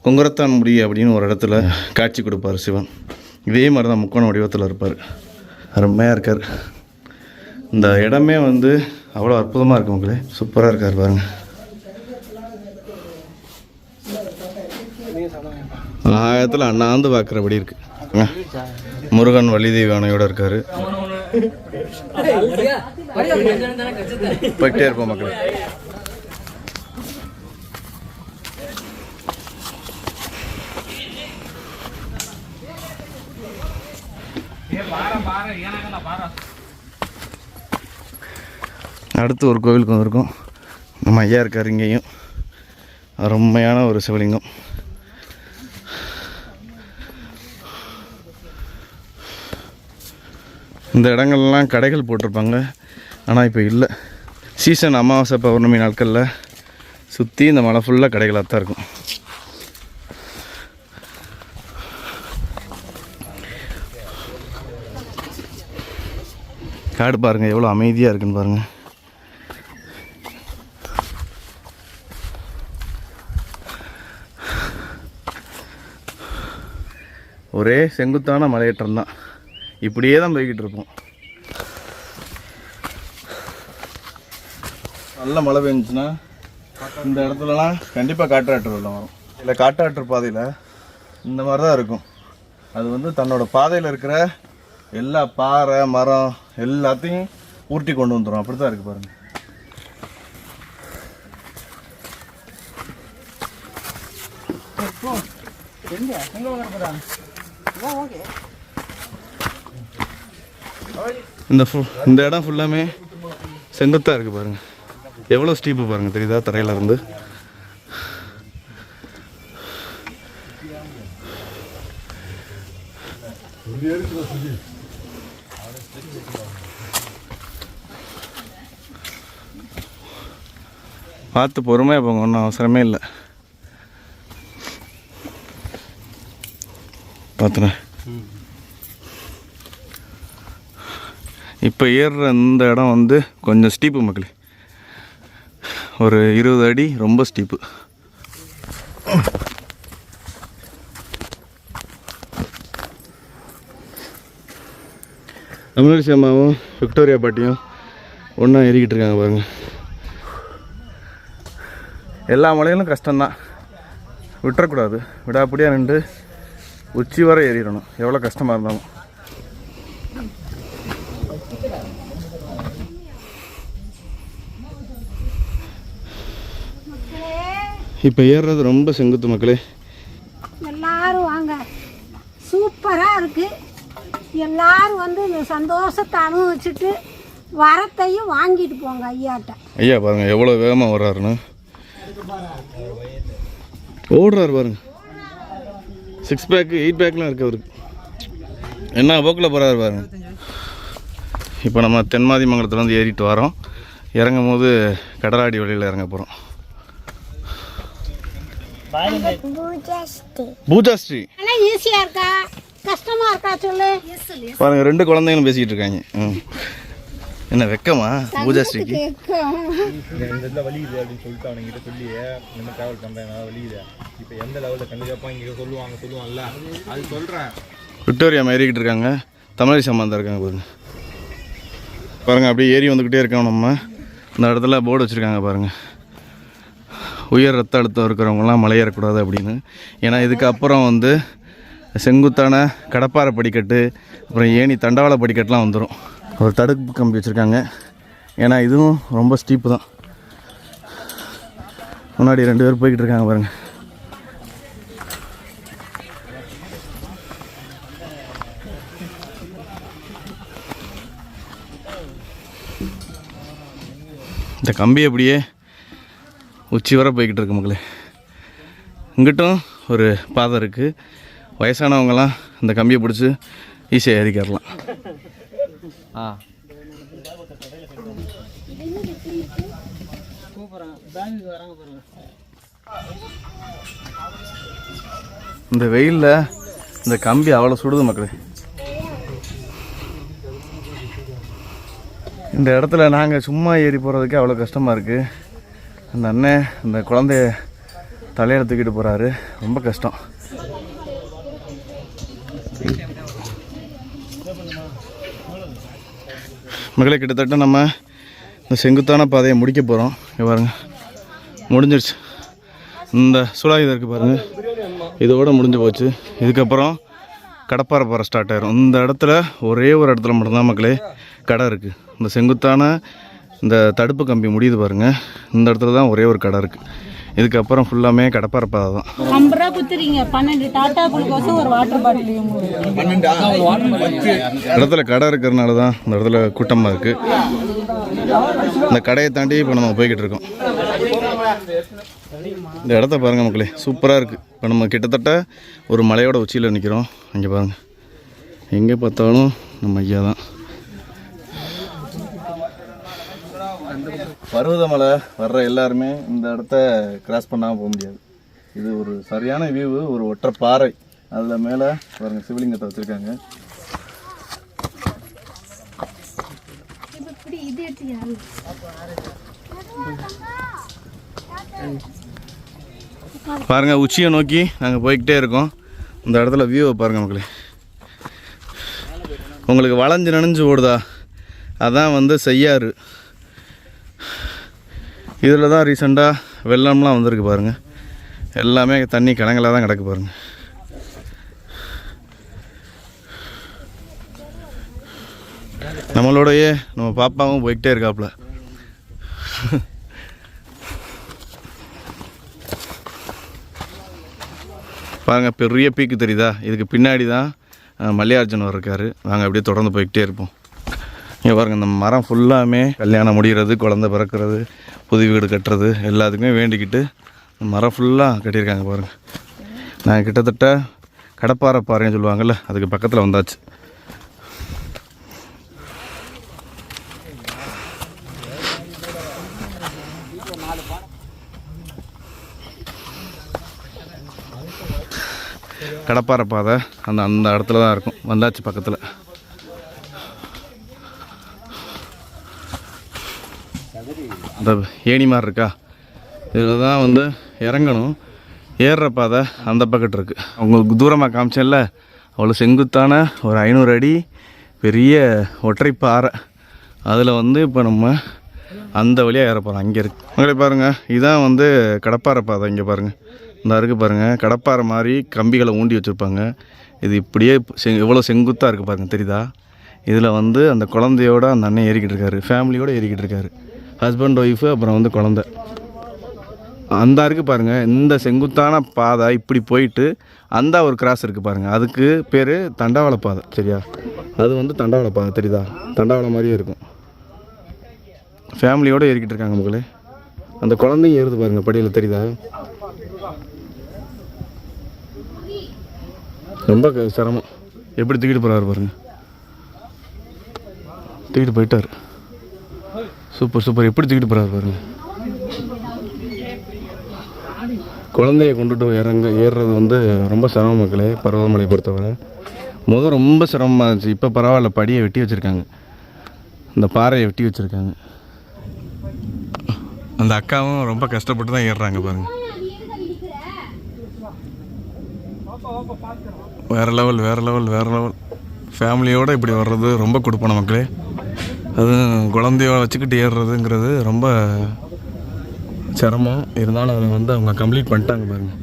குங்குரத்தான் முடி அப்படின்னு ஒரு இடத்துல காட்சி கொடுப்பார் சிவன். இதே மாதிரி தான் முக்கோண வடிவத்தில் இருப்பார், அருமையாக இருக்கார். இந்த இடமே வந்து அவ்வளோ அற்புதமாக இருக்கு மக்களே, சூப்பராக இருக்கார் பாருங்க. ஆயத்தில் அண்ணாந்து பார்க்குறபடி இருக்கு. முருகன் வள்ளி தெய்வ யானையோடு இருக்கார். போய்கிட்டே இருப்போம் மக்களே. அடுத்து ஒரு கோவிலுக்கு வந்திருக்கோம். நம்ம ஐயா இருக்கார் இங்கேயும், அருமையான ஒரு சிவலிங்கம். இந்த இடங்கள்லாம் கடைகள் போட்டிருப்பாங்க, ஆனால் இப்போ இல்லை. சீசன் அமாவாசை பௌர்ணமி நாட்களில் சுற்றி இந்த மலை ஃபுல்லாக கடைகளாக தான் இருக்கும். காடு பாருங்கள் எவ்வளோ அமைதியாக இருக்குன்னு பாருங்கள். ஒரே செங்குத்தான மலையேற்றம் தான், இப்படியே தான் போய்கிட்டு இருப்போம். நல்ல மழை பெஞ்சுன்னா இந்த இடத்துலலாம் கண்டிப்பாக காட்டாற்று வெள்ளம் வரும். இல்லை காட்டாற்று பாதையில் இந்த மாதிரி தான் இருக்கும். அது வந்து தன்னோட பாதையில் இருக்கிற எல்லா பாறை மரம் எல்லாத்தையும் ஊட்டி கொண்டு வந்துடும். அப்படி தான் இருக்குது பாருங்கள். இந்த இடம் ஃபுல்லாமே செங்குத்தாக இருக்குது பாருங்கள். எவ்வளோ ஸ்டீப்பு பாருங்கள், தெரியுதா தரையில் இருந்து. பார்த்து பொறுமையாக போங்க, ஒன்றும் அவசரமே இல்லை. பார்த்துறேன். இப்போ ஏறுற இந்த இடம் வந்து கொஞ்சம் ஸ்டீப்பு மக்களே, ஒரு 20 அடி ரொம்ப ஸ்டீப்பு. தமிழரசி அம்மாவும் விக்டோரியா பாட்டியும் ஒன்றா ஏறிக்கிட்டு இருக்காங்க பாருங்கள். எல்லா மலையிலும் கஷ்டம்தான், விட்டுறக்கூடாது. விடாப்படியாக நின்று உச்சி வரை ஏறிடணும், எவ்வளோ கஷ்டமாக இருந்தாலும். இப்போ ஏறுறது ரொம்ப செங்குத்து மக்களே. எல்லாரும் வாங்க, சூப்பராக இருக்குது. எல்லாரும் வந்து இந்த சந்தோஷத்தை அனுபவிச்சுட்டு வரத்தையும் வாங்கிட்டு போங்க ஐயாட்ட. ஐயா பாருங்கள் எவ்வளோ வேகமாக வர்றாருன்னு, ஓடுறாரு பாருங்க. 6 பேக் 8 பேக்லாம் இருக்கு அவருக்கு. என்ன போக்கில் போகிறாரு பாருங்க. இப்போ நம்ம தென்மாதி மங்கலத்துலேருந்து ஏறிட்டு வரோம். இறங்கும் போது கடலாடி வழியில் இறங்க போகிறோம். பூஜா ஸ்ரீ ஆனால் ஈஸியாக இருக்கா கஷ்டமாக இருக்கா சொல்லு. பாருங்க, 2 குழந்தைங்களும் பேசிக்கிட்டு இருக்காங்க. என்ன வெக்கமா பூஜா ஸ்ரீக்கு? இந்த இடத்துல வலியுது அப்படின்னு சொல்லிட்டு அவனுங்கிட்ட சொல்லி என்ன ட்ராவல் பண்ணுறேன் வலியுது. இப்போ எந்த லெவலில் கண்டிப்பாக இங்கே சொல்லுவாங்கல்ல அது சொல்கிறேன். விக்டோரியா ஏறிக்கிட்டு இருக்காங்க, தமிழரசி அம்மா தான் இருக்காங்க பாருங்க. பாருங்கள் அப்படியே ஏறி வந்துக்கிட்டே இருக்கோம். நம்ம இந்த இடத்துல போர்டு வச்சுருக்காங்க பாருங்கள், உயர் ரத்த அழுத்தம் இருக்கிறவங்களாம் மலையேறக்கூடாது அப்படின்னு. ஏன்னா இதுக்கப்புறம் வந்து செங்குத்தான கடப்பாறை படிக்கட்டு, அப்புறம் ஏணி தண்டவாள படிக்கட்டுலாம் வந்துடும். ஒரு தடுப்பு கம்பி வச்சுருக்காங்க, ஏன்னா இதுவும் ரொம்ப ஸ்டீப்பு தான். முன்னாடி 2 பேர் போய்கிட்டு இருக்காங்க பாருங்கள். இந்த கம்பி அப்படியே உச்சி வர போய்கிட்டு இருக்கு மக்களே. இங்கிட்டும் ஒரு பாதை இருக்குது. வயசானவங்களாம் இந்த கம்பியை பிடிச்சி ஈஸியாக ஏறிக்கிறலாம். இந்த வெயிலில் இந்த கம்பி அவ்வளோ சுடுது மக்களே. இந்த இடத்துல நாங்கள் சும்மா ஏறி போகிறதுக்கு அவ்வளோ கஷ்டமாக இருக்குது. அந்த அண்ணன் அந்த குழந்தைய தலையில் தூக்கிட்டு போகிறாரு, ரொம்ப கஷ்டம். மகளே கிட்டத்தட்ட நம்ம இந்த செங்குத்தான பாதையை முடிக்க போகிறோம். இங்கே பாருங்கள், முடிஞ்சிருச்சு. இந்த சுழாயுதம் இருக்குது பாருங்கள், இதோட முடிஞ்சு போச்சு. இதுக்கப்புறம் கடப்பாறை பாறை ஸ்டார்ட் ஆயிரும். இந்த இடத்துல ஒரே ஒரு இடத்துல மட்டும்தான் மக்களே கடை இருக்குது. இந்த செங்குத்தான இந்த தடுப்பு கம்பி முடியுது பாருங்கள், இந்த இடத்துல தான் ஒரே ஒரு கடை இருக்குது. இதுக்கப்புறம் ஃபுல்லாமே கடப்பாறை பாதை தான். 50 ரூபா குத்துறீங்க, 12 டாட்டா குளுக்கோஸும் ஒரு வாட்டர் பாட்டில். இடத்துல கடை இருக்கிறதுனால தான் இந்த இடத்துல கூட்டமாக இருக்குது. இந்த கடையை தாண்டி இப்போ நம்ம போய்கிட்டு இருக்கோம். இந்த இடத்த பாருங்கள் மக்களே, சூப்பராக இருக்குது. இப்போ நம்ம கிட்டத்தட்ட ஒரு மலையோட உச்சியில் நிற்கிறோம். அங்கே பாருங்கள், எங்கே பார்த்தாலும் நம்ம ஐயா தான். பருவதமலை வர்ற எல்லாருமே இந்த இடத்த கிராஸ் பண்ணாமல் போக முடியாது. இது ஒரு சரியான வியூவு, ஒரு ஒற்றை பாறை, அதில் மேலே பாருங்கள் சிவலிங்கத்தை வச்சுருக்காங்க. பாருங்கள், உச்சியை நோக்கி நாங்கள் போய்கிட்டே இருக்கோம். இந்த இடத்துல வியூவை பாருங்கள் மக்களே. உங்களுக்கு வளைஞ்சு நனைஞ்சு ஓடுதா, அதான் வந்து செய்யாறு. இதில் தான் ரீசெண்டாக வெள்ளம்லாம் வந்திருக்கு பாருங்கள். எல்லாமே தண்ணி கிணங்களாக தான் கிடக்கு பாருங்கள். நம்மளோடையே நம்ம பாப்பாவும் போய்கிட்டே இருக்காப்புல. பாருங்கள், பெரிய பீக்கு தெரியுதா? இதுக்கு பின்னாடி தான் மல்லிகார்ஜுனர் இருக்கார். நாங்கள் அப்படியே தொடர்ந்து போய்கிட்டே இருப்போம். இங்கே பாருங்கள், இந்த மரம் ஃபுல்லாமே கல்யாணம் முடிகிறது, குழந்தை பிறக்கிறது, புது வீடு கட்டுறது எல்லாத்துக்குமே வேண்டிக்கிட்டு மரம் ஃபுல்லாக கட்டியிருக்காங்க பாருங்கள். நாங்கள் கிட்டத்தட்ட கடப்பாறை பாறைன்னு சொல்லுவாங்கள்ல, அதுக்கு பக்கத்தில் வந்தாச்சு. கடப்பாறை பாதை அந்த இடத்துல தான் இருக்கும். வந்தாச்சு பக்கத்தில். இந்த ஏணி மாதிரி இருக்கா, இதில் தான் வந்து இறங்கணும். ஏறுற பாதை அந்த பக்கத்து இருக்குது. உங்களுக்கு தூரமாக காமிச்சேன்ல, அவ்வளோ செங்குத்தான ஒரு 500 அடி பெரிய ஒற்றைப்பாறை. அதில் வந்து இப்போ நம்ம அந்த வழியாக ஏற போகிறோம். அங்கே இருக்குது உங்களே பாருங்கள். இதுதான் வந்து கடப்பாறை பாதை. இங்கே பாருங்கள், இந்த இருக்குது பாருங்கள், கடப்பாறை மாதிரி கம்பிகளை ஊண்டி வச்சுருப்பாங்க. இது இப்படியே எவ்வளோ செங்குத்தாக இருக்குது பாருங்கள், தெரியுதா? இதில் வந்து அந்த குழந்தையோட அந்த அண்ணன் ஏறிக்கிட்டு இருக்காரு, ஃபேமிலியோடு ஏறிக்கிட்டு இருக்காரு. ஹஸ்பண்ட், ஒய்ஃபு, அப்புறம் வந்து குழந்தை. அந்த இருக்குது பாருங்கள். இந்த செங்குத்தான பாதை இப்படி போயிட்டு அந்த ஒரு கிராஸ் இருக்குது பாருங்கள். அதுக்கு பேர் தண்டவாள பாதை. சரியா? அது வந்து தண்டவாள பாதை, தெரியுதா? தண்டவாளம் மாதிரியே இருக்கும். ஃபேமிலியோடு ஏறிக்கிட்டு இருக்காங்க மக்களே. அந்த குழந்தையும் ஏறுது பாருங்கள் படியில், தெரியுதா? ரொம்ப சிரமம். எப்படி தூக்கிட்டு போகிறாரு பாருங்க. தூக்கிட்டு போயிட்டார். Super super. எப்படி தூக்கிட்டு போகிறாரு பாருங்க. குழந்தைய கொண்டுட்டு ஏறுறது வந்து ரொம்ப சிரமம் மக்களே. பருவமலை பொறுத்தவரை ரொம்ப சிரமமாக இருந்துச்சு. இப்போ பரவாயில்ல, படியை வெட்டி வச்சுருக்காங்க, இந்த பாறையை வெட்டி வச்சுருக்காங்க. அந்த அக்காவும் ரொம்ப கஷ்டப்பட்டு தான் ஏறுறாங்க பாருங்கள். வேறு லெவல், வேறு லெவல், வேறு லெவல். ஃபேமிலியோடு இப்படி வர்றது ரொம்ப கொடுப்போம் மக்களே. அதுவும் குழந்தையோட வச்சுக்கிட்டு ஏறுறதுங்கிறது ரொம்ப சிரமம். இருந்தாலும் அதை வந்து அவங்க கம்ப்ளீட் பண்ணிட்டாங்க பாருங்கள்.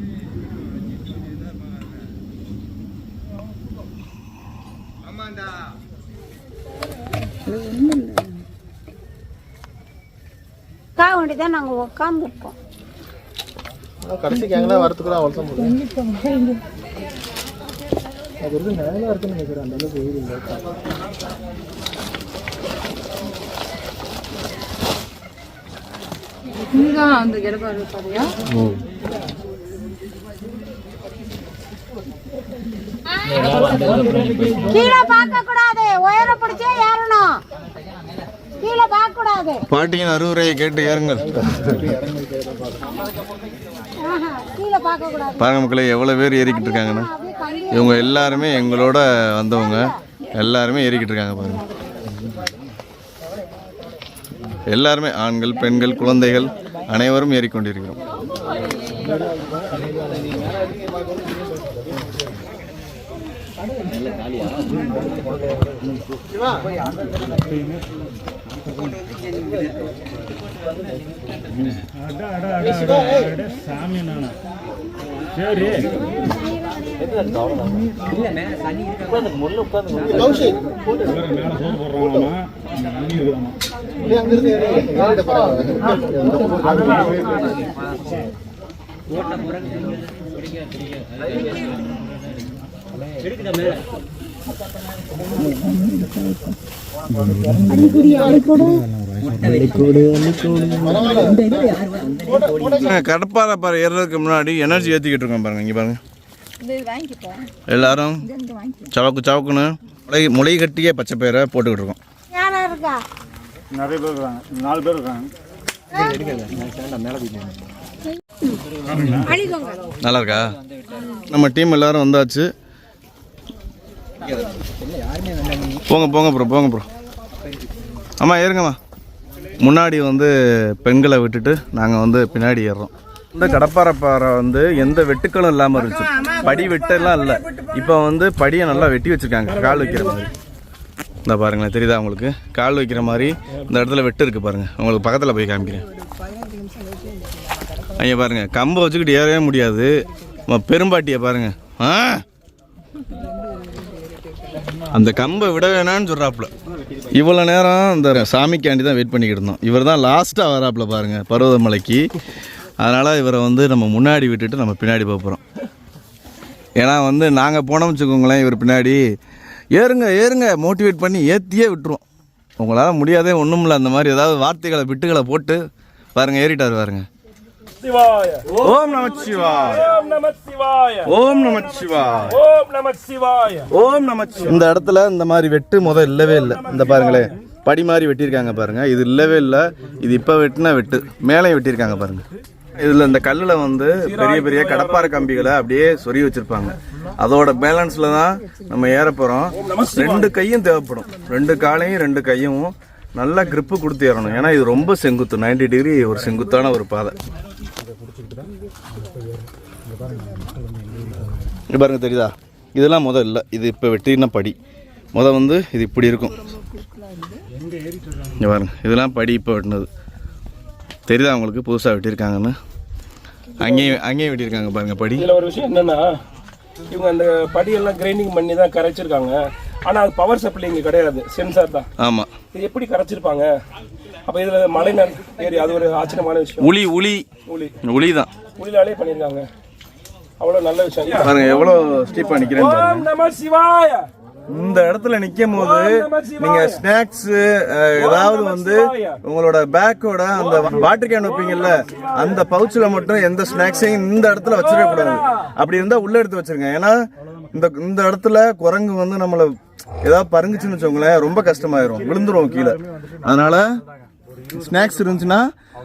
தான் நாங்கள் உட்காந்துருக்கோம். கடைசிக்கு எங்கன்னா வரத்துக்குலாம் வருஷம் போடுவோம். அது வந்து நல்லா இருக்குன்னு நினைக்கிறேன். அந்த அளவுக்கு வெயில் இல்லை. இதுதான் அந்த கடப்பாறை பாதையா? கீழே பார்க்க கூடாது, உயர பிடிச்சே ஏறணும். கீழே பார்க்க கூடாது. பாட்டியின் அறிவுரையை கேட்டு ஏறுங்கள். கீழே பார்க்க கூடாது. பாருங்க மக்களே, எவ்வளோ பேர் ஏறிக்கிட்டு இருக்காங்கன்னு. இவங்க எல்லாருமே எங்களோட வந்தவங்க, எல்லாருமே ஏறிக்கிட்டு இருக்காங்க பாருங்க. எல்லாருமே ஆண்கள், பெண்கள், குழந்தைகள் அனைவரும் ஏறிக்கொண்டிருக்கிறோம். கடப்பாறை பாறை ஏறுறதுக்கு முன்னாடி எனர்ஜி ஏற்றிக்கிட்டு இருக்கோம் பாருங்க. இங்கே பாருங்க, எல்லாரும் சவக்கு சவக்குன்னு முளை கட்டிய பச்சை பயிரை போட்டுக்கிட்டு இருக்கோம். நிறைய பேர் இருக்காங்க, 4 பேர் இருக்காங்க. நல்லா இருக்கா? நம்ம டீம் எல்லாரும் வந்தாச்சு. போங்க போங்க ப்ரோ, போங்க ப்ரோ. அம்மா ஏறுங்கம்மா. முன்னாடி வந்து பெண்களை விட்டுட்டு நாங்கள் வந்து பின்னாடி ஏறுறோம். இந்த கடப்பாறை பாறை வந்து எந்த வெட்டுக்களும் இல்லாமல் இருந்துச்சு, படி வெட்டெல்லாம் இல்லை. இப்போ வந்து படியை நல்லா வெட்டி வச்சுருக்காங்க, கால் வைக்கிற மாதிரி. இந்த பாருங்களேன், தெரியுதா உங்களுக்கு? கால் வைக்கிற மாதிரி இந்த இடத்துல வெட்டு இருக்குது பாருங்கள். உங்களுக்கு பக்கத்தில் போய் காமிக்கிறேன். ஐயா பாருங்கள், கம்பை வச்சுக்கிட்டு ஏறவே முடியாது. பெரும்பாட்டியை பாருங்கள், அந்த கம்பை விட வேணான்னு சொல்கிறாப்புல. இவ்வளோ நேரம் இந்த சாமிக்காண்டி தான் வெயிட் பண்ணிக்கிட்டு இருந்தோம். இவர் தான் லாஸ்ட்டாக வராப்புல பாருங்கள் பர்வதமலைக்கு. அதனால் இவரை வந்து நம்ம முன்னாடி விட்டுட்டு நம்ம பின்னாடி போக போகிறோம். ஏன்னா வந்து நாங்கள் போனோம்னு வச்சுக்கோங்களேன், இவர் பின்னாடி ஏறுங்க ஏறுங்க மோட்டிவேட் பண்ணி ஏற்றியே விட்டுருவோம். உங்களால் முடியாதே ஒன்றும் இல்லை, அந்த மாதிரி ஏதாவது வார்த்தைகளை விட்டுகளை போட்டு பாருங்கள் ஏறிட்டார் பாருங்க. ஓம் நமச்சிவாய, ஓம் நமச்சிவாய, ஓம் நமச்சிவாய, ஓம் நமச்சிவாய, ஓம் நமச்சிவாய. இந்த இடத்துல இந்த மாதிரி வெட்டு முத இல்லவே இல்லை. இந்த பாருங்களேன், படி மாதிரி வெட்டியிருக்காங்க பாருங்கள். இது இல்லவே இல்லை, இது இப்போ வெட்டினா வெட்டு. மேலே வெட்டியிருக்காங்க பாருங்கள். இதில் இந்த கல்லில் வந்து பெரிய பெரிய கடப்பாறை கம்பிகளை அப்படியே சொறி வச்சுருப்பாங்க. அதோட பேலன்ஸில் தான் நம்ம ஏற போகிறோம். 2 கையும் தேவைப்படும், 2 காலையும் 2 கையும் நல்லா கிரிப்பு கொடுத்து ஏறணும். ஏன்னா இது ரொம்ப செங்குத்து, 90 டிகிரி ஒரு செங்குத்தான ஒரு பாதை. இது பாருங்க, தெரியுதா? இதெல்லாம் முதல் இல்லை, இது இப்போ வெட்டின படி. வந்து இது இப்படி இருக்கும். இங்கே பாருங்க, இதெல்லாம் படி இப்போ வெட்டினது. தெரியுதா உங்களுக்கு புதுசாக வெட்டியிருக்காங்கன்னு? அங்கேயும் வெட்டியிருக்காங்க பாருங்கள் படி. இதில் ஒரு விஷயம் என்னென்னா, இவங்க அந்த படியெல்லாம் கிரைண்டிங் பண்ணி தான் கரைச்சிருக்காங்க. ஆனால் அது பவர் சப்ளை இங்கே கிடையாது, சென்சார் தான். ஆமாம், இது எப்படி கரைச்சிருப்பாங்க? அப்போ இதில் மலை ஏறி அது ஒரு ஆச்சரியமான விஷயம். உளி உளி உளி உளி தான், உளினாலே பண்ணியிருக்காங்க. அவ்வளோ நல்ல விஷயம் பாருங்க, எவ்வளோ ஸ்டீப்பாக நிற்கிறேன். ஓம் நம சிவாய. இந்த இடத்துல நிற்கும் போது நீங்கள் ஸ்நாக்ஸ் ஏதாவது வந்து உங்களோட பேக்கோட அந்த வாட்டர் கேன் வைப்பீங்கல்ல, அந்த பவுச்சில் மட்டும் எந்த ஸ்நாக்ஸையும் இந்த இடத்துல வச்சிடவே கூடாது. அப்படி இருந்தால் உள்ளே எடுத்து வச்சிருங்க. ஏன்னா இந்த இடத்துல குரங்கு வந்து நம்மளை ஏதாவது பறங்குச்சுன்னு வச்சோங்களேன், ரொம்ப கஷ்டமாயிரும், விழுந்துருவோம் கீழே. அதனால ஸ்நாக்ஸ் இருந்துச்சுன்னா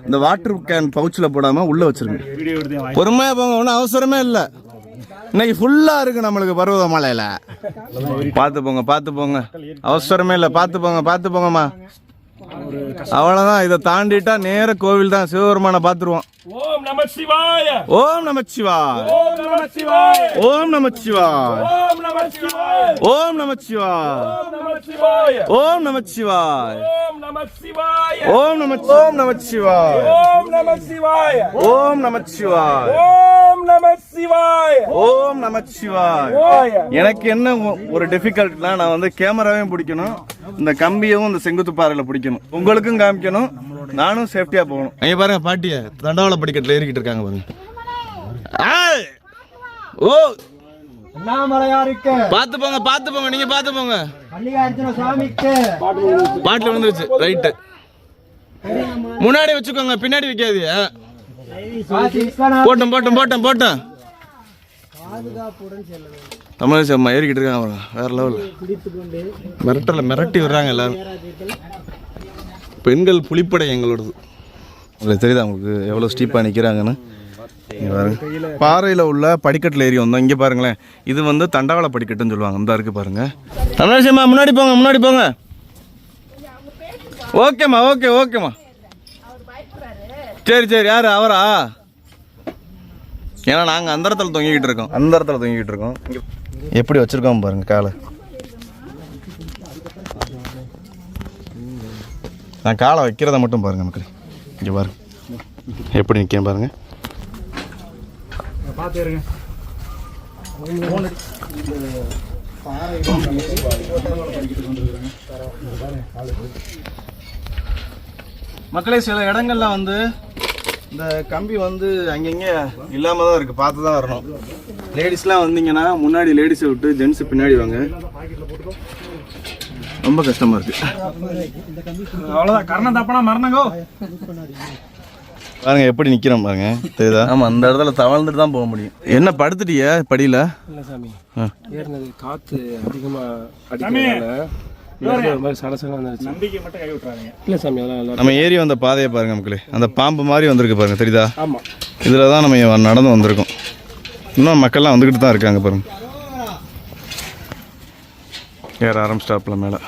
இந்த வாட்டர் கேன் பவுச்சில் போடாமல் உள்ளே வச்சிருங்க. பொறுமையாக போங்க, ஒன்றும் அவசரமே இல்லை. இன்னைக்கு ஃபுல்லாக இருக்குது நம்மளுக்கு பர்வதமலையில். பார்த்து போங்க, அவசரமே இல்லை. பார்த்து போங்கம்மா. அவ்வளோதான், இதை தாண்டிட்டா நேர கோவில் தான், சிவபெருமானை பார்த்துருவோம். ஓம் நம சிவாய, ஓம் நமச்சிவாய, ஓம் நம சிவாய, ஓம் நமச்சிவாய, ஓம் நம சிவாய, ஓம் நமச்சிவாய, ஓம் நம சிவாய, ஓம் நமச்சிவாய, ஓம் நம சிவாய, ஓம் நமச்சிவாய, ஓம் நம சிவாய, ஓம் நமச்சிவாய, ஓம் நம சிவாய, ஓம் நமச்சிவாய. எனக்கு என்ன ஒரு டிஃபிகல்ட்னா, நான் வந்து கேமராவையும் பிடிக்கணும், இந்த கம்பியவும் இந்த செங்குத்து பாறையில் பிடிக்கணும், உங்களுக்கும் காமிக்கணும், நானும் சேஃப்டியா போகணும். அங்க பாருங்க, பாட்டிய தண்டவாள படிக்கட்டில் ஏறிக்கிட்டு இருக்காங்க பாருங்க. ஓ பார்த்து போங்க, நீங்க பார்த்து போங்க. பாட்டில் விழுந்துருச்சு, ரைட்டு. முன்னாடி வச்சுக்கோங்க, பின்னாடி வைக்காதீங்க. போட்டோம். தமிழ் அம்மா ஏறிக்கிட்டு இருக்காங்க, வேற லெவல். மிரட்டி விடுறாங்க எல்லாரும். பெண்கள் புலிப்படை எங்களோடது. உங்களுக்கு தெரியுதா உங்களுக்கு எவ்வளோ ஸ்டீப்பாக நிற்கிறாங்கன்னு? இங்கே பாருங்க, பாறையில் உள்ள படிக்கட்டில் ஏறி வந்தோம். இங்கே பாருங்களேன், இது வந்து தண்டவாள படிக்கட்டுன்னு சொல்லுவாங்க. இந்த இருக்குது பாருங்க. தமிழாசியம்மா முன்னாடி போங்க. ஓகேம்மா. சரி, யார் அவரா? ஏன்னா நாங்கள் அந்த இடத்துல தொங்கிக்கிட்டு இருக்கோம். எப்படி வச்சுருக்கோம் பாருங்க காலை. நான் காலை வைக்கிறத மட்டும் பாருங்க மக்களே. இங்கே பாருங்க எப்படி நிற்கிறேன் பாருங்க. மக்களே, சில இடங்கள்ல வந்து இந்த கம்பி வந்து அங்கங்கே இல்லாமல் தான் இருக்குது, பார்த்து தான் வரணும். லேடிஸ்லாம் வந்தீங்கன்னா முன்னாடி லேடிஸை விட்டு ஜென்ஸு பின்னாடி வாங்க, ரொம்ப கஷ்டமாக இருக்குது. அவ்வளோதான், கரணம் தப்பனா மரணங்கோ. பாருங்க எப்படி நிற்கிறோம் பாருங்க, தெரியுதா? ஆமாம், அந்த இடத்துல தவழ்ந்துட்டு தான் போக முடியும். என்ன படுத்துட்டிய படியில்? இல்லை சாமி, ஏறினது காற்று அதிகமாக அடிக்கிறதுனால இல்லை சாமி. அதெல்லாம் நம்ம ஏறி வந்த பாதையை பாருங்க மக்களே, அந்த பாம்பு மாதிரி வந்திருக்கு பாருங்க, தெரியுதா? ஆமாம், இதில் தான் நம்ம நடந்து வந்திருக்கோம். இன்னும் மக்கள்லாம் வந்துக்கிட்டு தான் இருக்காங்க பாருங்க. ஏற ஆரம்பிச்சிட்டாப்புல மேலே.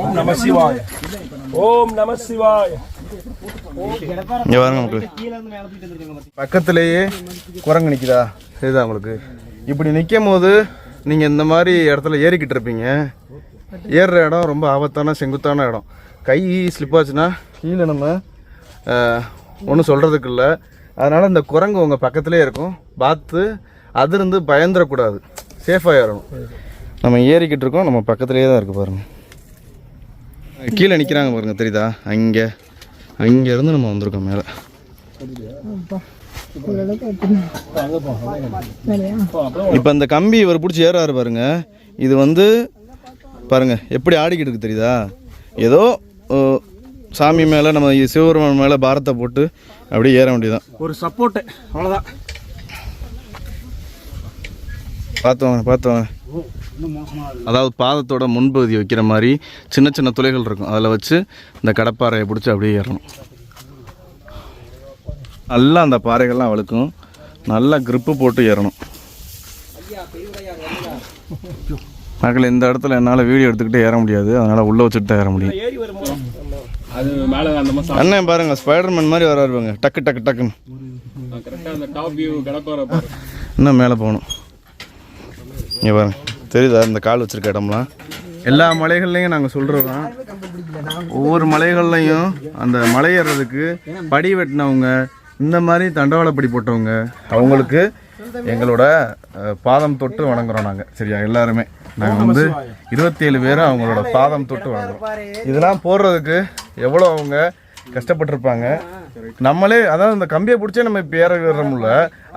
ஓம் நம சிவாய. ஓம் நம சிவாய. இங்கே பாருங்க மக்களே, பக்கத்துலேயே குரங்கு நிற்கிதா இதுதான் உங்களுக்கு. இப்படி நிற்கும் போது நீங்கள் இந்த மாதிரி இடத்துல ஏறிக்கிட்டு இருப்பீங்க. ஏறுற இடம் ரொம்ப ஆபத்தான செங்குத்தான இடம். கை ஸ்லிப் ஆச்சுன்னா கீழே நம்ம ஒன்றும் சொல்கிறதுக்கு இல்லை. அதனால் இந்த குரங்கு உங்கள் பக்கத்துலேயே இருக்கும். பார்த்து அதிருந்து பயந்துடக்கூடாது, சேஃபாக ஏறணும். நம்ம ஏறிக்கிட்டு இருக்கோம், நம்ம பக்கத்துலேயே தான் இருக்குது பாருங்கள். கீழே நிற்கிறாங்க பாருங்கள், தெரியுதா? அங்கேருந்து நம்ம வந்திருக்கோம் மேலே. இப்போ இந்த கம்பி இவர் பிடிச்சி ஏறாரு பாருங்க. இது வந்து பாருங்க எப்படி ஆடிக்கிட்டு இருக்கு, தெரியுதா? ஏதோ சாமி மேலே, நம்ம சிவபெருமான் மேலே பாரத்தை போட்டு அப்படியே ஏற வேண்டியதுதான். ஒரு சப்போர்ட்டு, அவ்வளோதான். பார்த்தோம். அதாவது பாதத்தோட முன்பகுதி வைக்கிற மாதிரி சின்ன சின்ன துளைகள் இருக்கும். அதில் வச்சு இந்த கடப்பாறையை பிடிச்சி அப்படியே ஏறணும். நல்லா அந்த பாறைகள்லாம் வழுக்கும். நல்லா கிரிப்பு போட்டு ஏறணும். மக்கள், இந்த இடத்துல என்னால் வீடியோ எடுத்துக்கிட்டே ஏற முடியாது. அதனால் உள்ளே வச்சுட்டு தான் ஏற முடியும். அண்ணன் பாருங்க, ஸ்பைடர்மேன் மாதிரி வராருவாங்க, டக்கு டக்கு டக்குன்னு. இன்னும் மேலே போகணும். இங்கே பாருங்க, தெரியுதா இந்த கால் வச்சுருக்க இடம்லாம்? எல்லா மலைகள்லையும் நாங்கள் சொல்கிறது தான், ஒவ்வொரு மலைகள்லையும் அந்த மலை ஏறுறதுக்கு படி வெட்டினவங்க, இந்த மாதிரி தண்டவாளப்படி போட்டவங்க, அவங்களுக்கு எங்களோட பாதம் தொட்டு வணங்குறோம் நாங்கள். சரியா? எல்லாருமே நாங்கள் வந்து 27 பேரும் அவங்களோட பாதம் தொட்டு வணங்குறோம். இதெல்லாம் போடுறதுக்கு எவ்வளோ அவங்க கஷ்டப்பட்டிருப்பாங்க. நம்மளே, அதாவது இந்த கம்பியை பிடிச்சே நம்ம இப்போ ஏற விடுறோம்ல,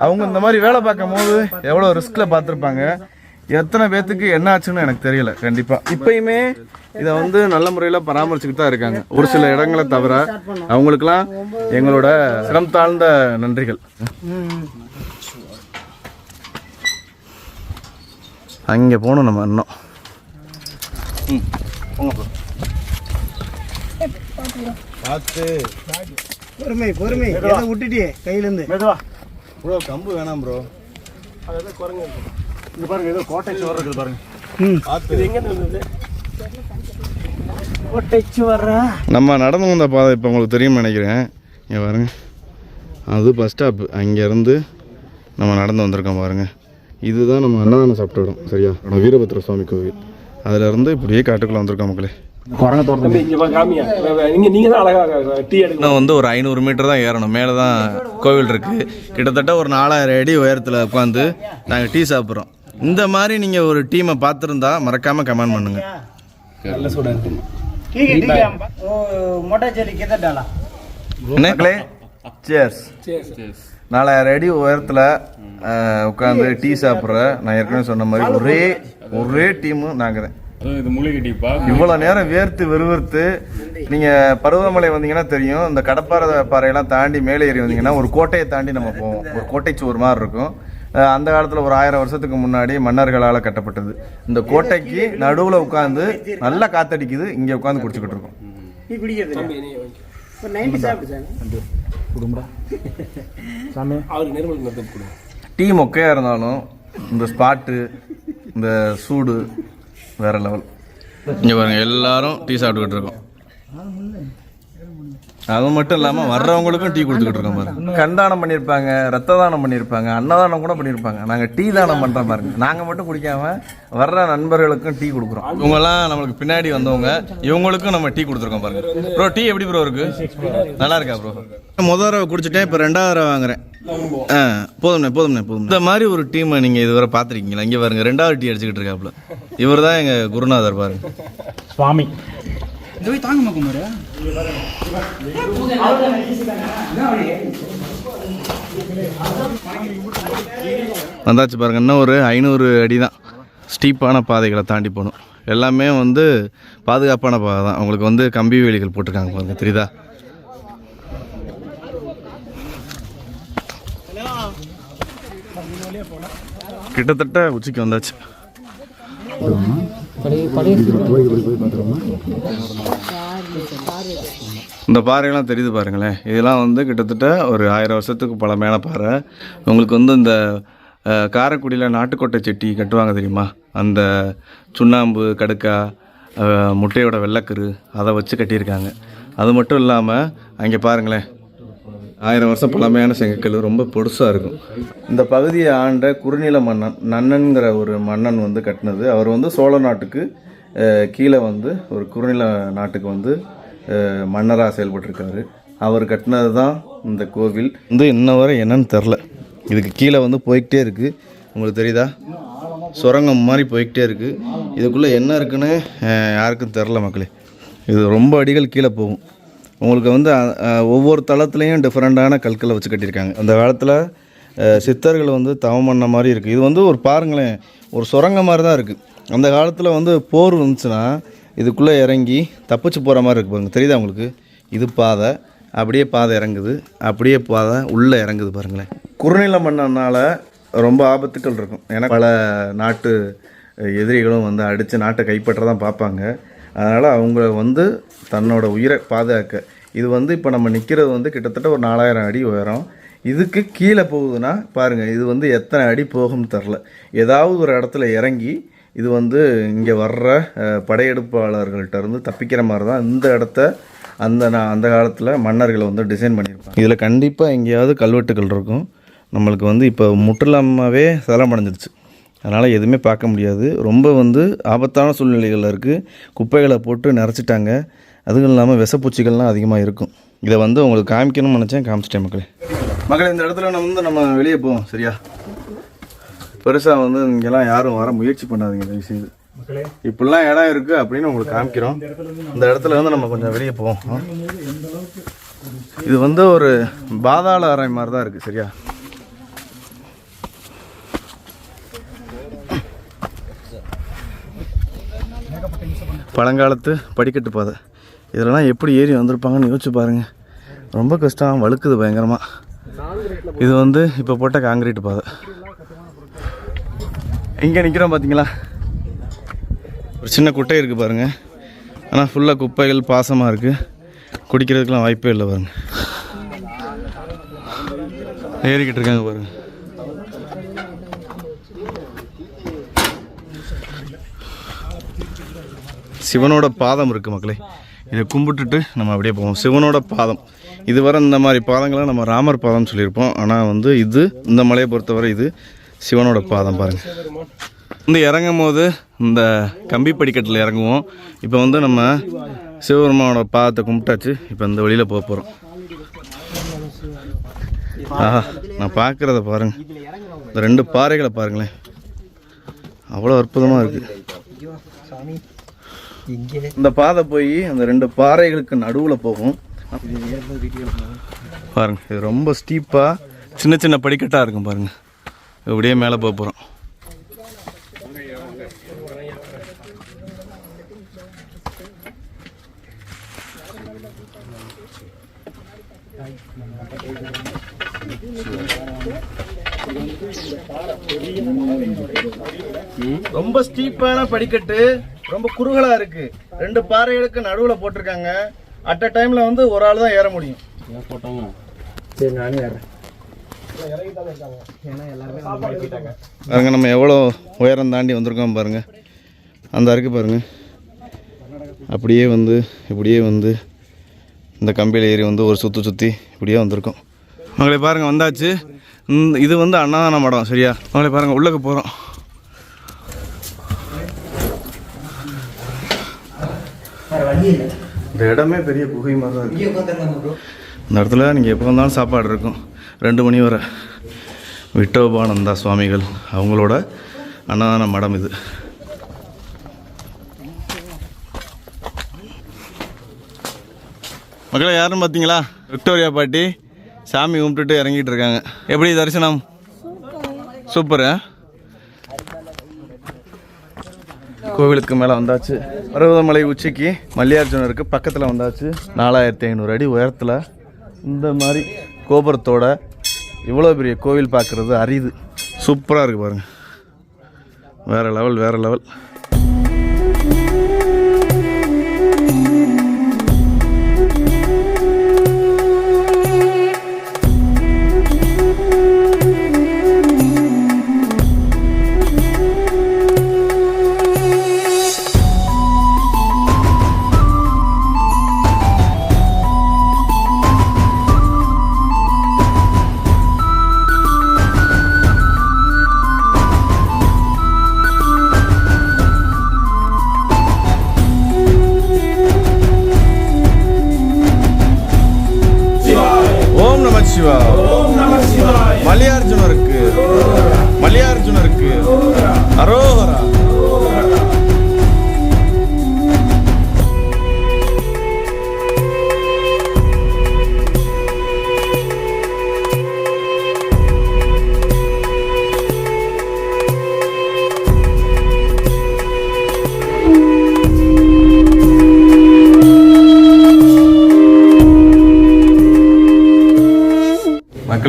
அவங்க இந்த மாதிரி வேலை பார்க்கும் போது எவ்வளோ ரிஸ்கில் பார்த்துருப்பாங்க. எத்தனை பேர்த்துக்கு என்ன ஆச்சுன்னு எனக்கு தெரியல. கண்டிப்பாக இப்பயுமே இதை வந்து நல்ல முறையில் பராமரிச்சுக்கிட்டு தான் இருக்காங்க. ஒரு சில இடங்களை தவிர அவங்களுக்கெல்லாம் எங்களோட சிரம் தாழ்ந்த நன்றிகள். அங்கே போகணும் நம்ம இன்னும். பார்த்து பொறுமை விட்டுட்டியே கையிலேருந்து. ப்ரோ கம்பு வேணாம் ப்ரோ. அதாவது குரங்கு இருக்கும். இங்க பாருங்க, ஏதோ கோட்டை சுவர் இருக்குது பாருங்க. இது எங்கே இருந்தது? கோட்டை சுவர். நம்ம நடந்து வந்த பாதை இப்போ உங்களுக்கு தெரியும்னு நினைக்கிறேன். இங்கே பாருங்க, அது பஸ் ஸ்டாப்பு. அங்கேருந்து நம்ம நடந்து வந்திருக்கோம் பாருங்கள். இதுதான் நம்ம அன்னதானம் சாப்பிட்டு வரோம். சரியா? வீரபத்ர சுவாமி கோவில். அதிலேருந்து இப்படியே காட்டுக்குள்ளே வந்திருக்கோம் மக்களே. குரங்க தோட்டம். நீங்கள் தான் அழகாக டீ எடுக்கணும். இன்னும் வந்து ஒரு 500 மீட்டர் தான் ஏறணும். மேலே தான் கோவில் இருக்குது. கிட்டத்தட்ட ஒரு 4000 அடி உயரத்தில் உட்காந்து நாங்கள் டீ சாப்பிட்றோம். இந்த மாதிரி நீங்கள் ஒரு டீமை பார்த்துருந்தா மறக்காமல் கமெண்ட் பண்ணுங்கள். நல்ல சூடாக இருக்கு. என்னங்களே, சேர்ஸ். 4000 அடி உயரத்தில் உட்காந்து டீ சாப்பிட்ற, நான் ஏற்கனவே சொன்ன மாதிரி ஒரே டீமு நாங்கள் தான். இவ்வளோ நேரம் வேர்த்து விறுவிறுத்து நீங்கள் பருவதமலை வந்தீங்கன்னா தெரியும். இந்த பாறையெல்லாம் தாண்டி மேலே ஏறி வந்தீங்கன்னா ஒரு கோட்டையை தாண்டி நம்ம போவோம். ஒரு கோட்டை சுவர் மாதிரி இருக்கும். அந்த காலத்தில் ஒரு 1000 வருஷத்துக்கு முன்னாடி மன்னர்களால் கட்டப்பட்டது. இந்த கோட்டைக்கு நடுவில் உட்காந்து நல்லா காத்தடிக்குது. இங்கே உட்காந்து குடிச்சுக்கிட்டு இருக்கோம். டீ மொக்கையாக இருந்தாலும் இந்த ஸ்பாட்டு, இந்த சூடு வேற லெவல். இங்கே பாருங்க, எல்லாரும் டீ சாப்பிட்டுக்கிட்டு இருக்கோம். அது மட்டும் இல்லாமல் வர்றவங்களுக்கும் டீ கொடுத்துக்கிட்டு இருக்கோம் பாருங்க. கண்தானம் பண்ணியிருப்பாங்க, ரத்த தானம் பண்ணியிருப்பாங்க, அன்னதானம் கூட பண்ணியிருப்பாங்க. நாங்கள் டீ தானம் பண்ணுற பாருங்க. நாங்கள் மட்டும் குடிக்காம வர்ற நண்பர்களுக்கும் டீ கொடுக்குறோம். இவங்கெல்லாம் நம்மளுக்கு பின்னாடி வந்தவங்க, இவங்களுக்கும் நம்ம டீ கொடுத்துருக்கோம் பாருங்க. ப்ரோ டீ எப்படி ப்ரோ இருக்கு? நல்லா இருக்கா ப்ரோ? முதல் தடவை குடிச்சிட்டேன், இப்போ 2வது தடவை வாங்குறேன். போதும்ண்ணே. இந்த மாதிரி ஒரு டீமை நீங்கள் இதுவரை பார்த்துருக்கீங்களா? இங்கே பாருங்க, 2வது டீ அடிச்சுக்கிட்டு இருக்காப்புல. இவர் தான் எங்கள் குருநாதர் பாருங்க, சுவாமி. வந்தாச்சு பாருங்க. இன்னும் ஒரு 500 அடி தான் ஸ்டீப்பான பாதைகளை தாண்டி போகணும். எல்லாமே வந்து பாதுகாப்பான பாதை தான். உங்களுக்கு வந்து கம்பி வேலிகள் போட்டிருக்காங்க பாருங்க, தெரியுதா? கிட்டத்தட்ட உச்சிக்கு வந்தாச்சு. இந்த பாறையெல்லாம் தெரியுது பாருங்களேன். இதெல்லாம் வந்து கிட்டத்தட்ட ஒரு 1000 வருஷத்துக்கு பழமையான பாறை. உங்களுக்கு வந்து இந்த காரைக்குடியில் நாட்டுக்கோட்டை செட்டி கட்டுவாங்க தெரியுமா? அந்த சுண்ணாம்பு, கடுக்கா, முட்டையோட வெள்ளைக்கரு அதை வச்சு கட்டியிருக்காங்க. அது மட்டும் இல்லாமல் அங்கே பாருங்களேன், 1000 வருஷம் பழமையான செங்கக்கல் ரொம்ப பொடுசாக இருக்கும். இந்த பகுதியை ஆண்ட குறுநில மன்னன் நன்னன்கிற ஒரு மன்னன் வந்து கட்டினது. அவர் வந்து சோழ நாட்டுக்கு கீழே வந்து ஒரு குறுநில நாட்டுக்கு வந்து மன்னராக செயல்பட்டுருக்காரு. அவர் கட்டினது தான் இந்த கோவில். வந்து இன்ன வரை என்னன்னு தெரில. இதுக்கு கீழே வந்து போய்கிட்டே இருக்குது, உங்களுக்கு தெரியுதா, சுரங்கம் மாதிரி போய்கிட்டே இருக்குது. இதுக்குள்ளே என்ன இருக்குன்னு யாருக்கும் தெரில மக்களே. இது ரொம்ப அடிகள் கீழே போகும். உங்களுக்கு வந்து ஒவ்வொரு தளத்துலேயும் டிஃப்ரெண்ட்டான கற்களை வச்சு கட்டியிருக்காங்க. அந்த காலத்தில் சித்தர்கள் வந்து தவம் பண்ண மாதிரி இருக்குது. இது வந்து ஒரு பாருங்களேன், ஒரு சுரங்கம் மாதிரி தான் இருக்குது. அந்த காலத்தில் வந்து போர் வந்துச்சுன்னா இதுக்குள்ளே இறங்கி தப்பிச்சு போகிற மாதிரி இருக்குது பாருங்கள், தெரியுதா உங்களுக்கு? இது பாதை, அப்படியே பாதை இறங்குது, அப்படியே பாதை உள்ளே இறங்குது பாருங்களேன். குறுநில மன்னனால் ரொம்ப ஆபத்துக்கள் இருக்கும். ஏன்னா பல நாட்டு எதிரிகளும் வந்து அடித்து நாட்டை கைப்பற்ற தான் பார்ப்பாங்க. அதனால் அவங்க வந்து தன்னோட உயிரை பாதுகாக்க, இது வந்து இப்போ நம்ம நிற்கிறது வந்து கிட்டத்தட்ட ஒரு 4000 அடி உயரம். இதுக்கு கீழே போகுதுன்னா பாருங்கள், இது வந்து எத்தனை அடி போகும்னு தெரில. ஏதாவது ஒரு இடத்துல இறங்கி இது வந்து இங்கே வர்ற படையெடுப்பாளர்கள்ட்ட இருந்து தப்பிக்கிற மாதிரி தான் இந்த இடத்த அந்த காலத்தில் மன்னர்களை வந்து டிசைன் பண்ணியிருப்பாங்க. இதில் கண்டிப்பாக எங்கேயாவது கல்வெட்டுகள் இருக்கும். நம்மளுக்கு வந்து இப்போ முற்றிலுமாகவே சேதமடைஞ்சிருச்சு. அதனால் எதுவுமே பார்க்க முடியாது. ரொம்ப வந்து ஆபத்தான சூழ்நிலைகளில் இருக்குது. குப்பைகளை போட்டு நிறச்சிட்டாங்க. அதுவும் இல்லாமல் விஷப்பூச்சிகள்லாம் அதிகமாக இருக்கும். இதை வந்து உங்களுக்கு காமிக்கணும்னு நினச்சேன், காமிச்சிட்டேன் மக்களே. இந்த இடத்துல நம்ம வெளியே போவோம், சரியா? பெருசாக வந்து இங்கெல்லாம் யாரும் வர முயற்சி பண்ணாதீங்க தயவு செய்து. இப்படிலாம் இடம் இருக்குது அப்படின்னு உங்களுக்கு காமிக்கிறோம். இந்த இடத்துல வந்து நம்ம கொஞ்சம் வெளியே போவோம். இது வந்து ஒரு பாதாள அறை மாதிரி தான் இருக்குது, சரியா? பழங்காலத்து படிக்கட்டு பாதை. இதெல்லாம் எப்படி ஏறி வந்திருப்பாங்கன்னு யோசிச்சு பாருங்கள். ரொம்ப கஷ்டம், வழுக்குது பயங்கரமாக. இது வந்து இப்போ போட்ட காங்கிரீட் பாதை. இங்கே நிற்கிறோம் பார்த்தீங்களா, ஒரு சின்ன குட்டை இருக்குது பாருங்கள். ஆனால் ஃபுல்லாக குப்பைகள் பாசமாக இருக்குது. குடிக்கிறதுக்கெலாம் வாய்ப்பே இல்லை பாருங்கள். ஏறிக்கிட்டு இருக்காங்க பாருங்கள். சிவனோட பாதம் இருக்குது மக்களே. இதை கும்பிட்டுட்டு நம்ம அப்படியே போவோம். சிவனோட பாதம், இதுவரை இந்த மாதிரி பாதங்களை நம்ம ராமர் பாதம்னு சொல்லியிருப்போம். ஆனால் வந்து இது இந்த மலையை பொறுத்தவரை இது சிவனோட பாதம் பாருங்கள். வந்து இறங்கும் போது இந்த கம்பி படிக்கட்டில் இறங்குவோம். இப்போ வந்து நம்ம சிவபெருமானோட பாதத்தை கும்பிட்டாச்சு. இப்போ இந்த வழியில் போக போகிறோம். ஆஹா, நான் பார்க்குறத பாருங்கள். இந்த 2 பாறைகளை பாருங்களேன், அவ்வளோ அற்புதமாக இருக்குது. இந்த பாதை போய் அந்த 2 பாறைகளுக்கு நடுவில் போகும் பாருங்க. இது ரொம்ப ஸ்டீப்பாக சின்ன சின்ன படிக்கட்டாக இருக்கும் பாருங்கள். இப்படியே மேலே போக போகிறோம். ரொம்ப ஸ்டீப்பான படிக்கட்டு, ரொம்ப குறுகலா இருக்கு. 2 பாறைகளுக்கு நடுவுல போட்டிருக்காங்க. அட் அ டைம்ல வந்து ஒரு ஆள் தான் ஏற முடியும். பாருங்க, நம்ம எவ்வளோ உயரம் தாண்டி வந்திருக்கோம் பாருங்க. அந்த இருக்கு பாருங்க, அப்படியே வந்து இப்படியே வந்து இந்த கம்பியில் ஏறி வந்து ஒரு சுற்றி இப்படியே வந்திருக்கோம். அவங்களே பாருங்கள், வந்தாச்சு. இது வந்து அன்னதான மடம், சரியா? அவங்களே பாருங்கள், உள்ளக்கு போகிறோம். இந்த இடமே பெரிய குகை மாதிரி தான் இருக்கு. இந்த இடத்துல நீங்கள் எப்போ வந்தாலும் சாப்பாடு இருக்கும். 2 மணி வரை. விட்டோபானந்தா சுவாமிகள் அவங்களோட அன்னதான மடம் இது. மக்களை யாருன்னு பார்த்தீங்களா, விக்டோரியா பாட்டி சாமி கும்பிட்டுட்டு இறங்கிட்டு இருக்காங்க. எப்படி தரிசனம்? சூப்பரு. கோவிலுக்கு மேலே வந்தாச்சு. பர்வதமலை உச்சிக்கு மல்லிகார்ஜுனருக்கு பக்கத்தில் வந்தாச்சு. 4500 அடி உயரத்தில் இந்த மாதிரி கோபுரத்தோட இவ்வளோ பெரிய கோவில் பார்க்குறது அரிது. சூப்பராக இருக்குது பாருங்கள். வேறு லெவல், வேறு லெவல்.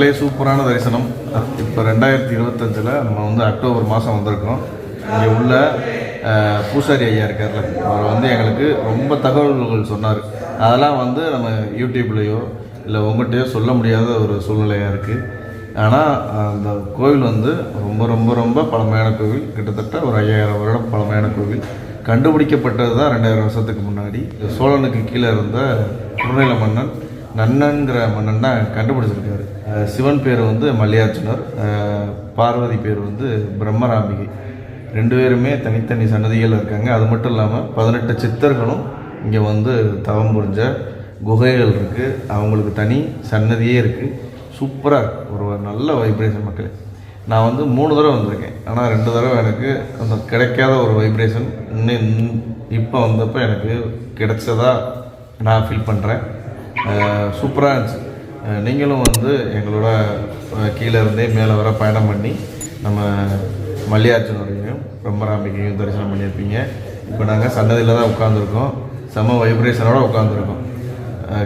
மக்களே, சூப்பரான தரிசனம். இப்போ 2025 நம்ம வந்து அக்டோபர் மாதம் வந்திருக்கோம். இங்கே உள்ள பூசாரி ஐயா இருக்கார்ல, அவர் வந்து எங்களுக்கு ரொம்ப தகவல்கள் சொன்னார். அதெல்லாம் வந்து நம்ம யூடியூப்லேயோ இல்லை உங்கள்கிட்டயோ சொல்ல முடியாத ஒரு சூழ்நிலையாக இருக்குது. ஆனால் அந்த கோவில் வந்து ரொம்ப ரொம்ப ரொம்ப பழமையான கோவில். கிட்டத்தட்ட ஒரு 5000 வருடம் பழமையான கோவில். கண்டுபிடிக்கப்பட்டது தான் 2000 வருஷத்துக்கு முன்னாடி. சோழனுக்கு கீழே இருந்த குறுநில மன்னன் நன்னன்கிற மன்னன் தான் கண்டுபிடிச்சிருக்காரு. சிவன் பேர் வந்து மல்லிகார்ஜுனர், பார்வதி பேர் வந்து பிரம்மராம்பிகை. 2 பேருமே தனித்தனி சன்னதிகள் இருக்காங்க. அது மட்டும் இல்லாமல் 18 சித்தர்களும் இங்கே வந்து தவம் புரிஞ்ச குகைகள் இருக்குது. அவங்களுக்கு தனி சன்னதியே இருக்குது. சூப்பராக இருக்குது. ஒரு நல்ல வைப்ரேஷன் மக்களே. நான் வந்து 3 தடவை வந்திருக்கேன். ஆனால் 2 தடவை எனக்கு அந்த கிடைக்காத ஒரு வைப்ரேஷன் இப்போ வந்தப்போ எனக்கு கிடைச்சதா நான் ஃபீல் பண்ணுறேன். சூப்பராக இருந்துச்சு. நீங்களும் வந்து எங்களோட கீழே இருந்தே மேலே வர பயணம் பண்ணி நம்ம மல்லிகார்ஜுனரையும் பிரம்மராம்பிகையும் தரிசனம் பண்ணியிருப்பீங்க. இப்போ நாங்கள் சன்னதியில் தான் உட்காந்துருக்கோம். செம்ம வைப்ரேஷனோடு உட்காந்துருக்கோம்.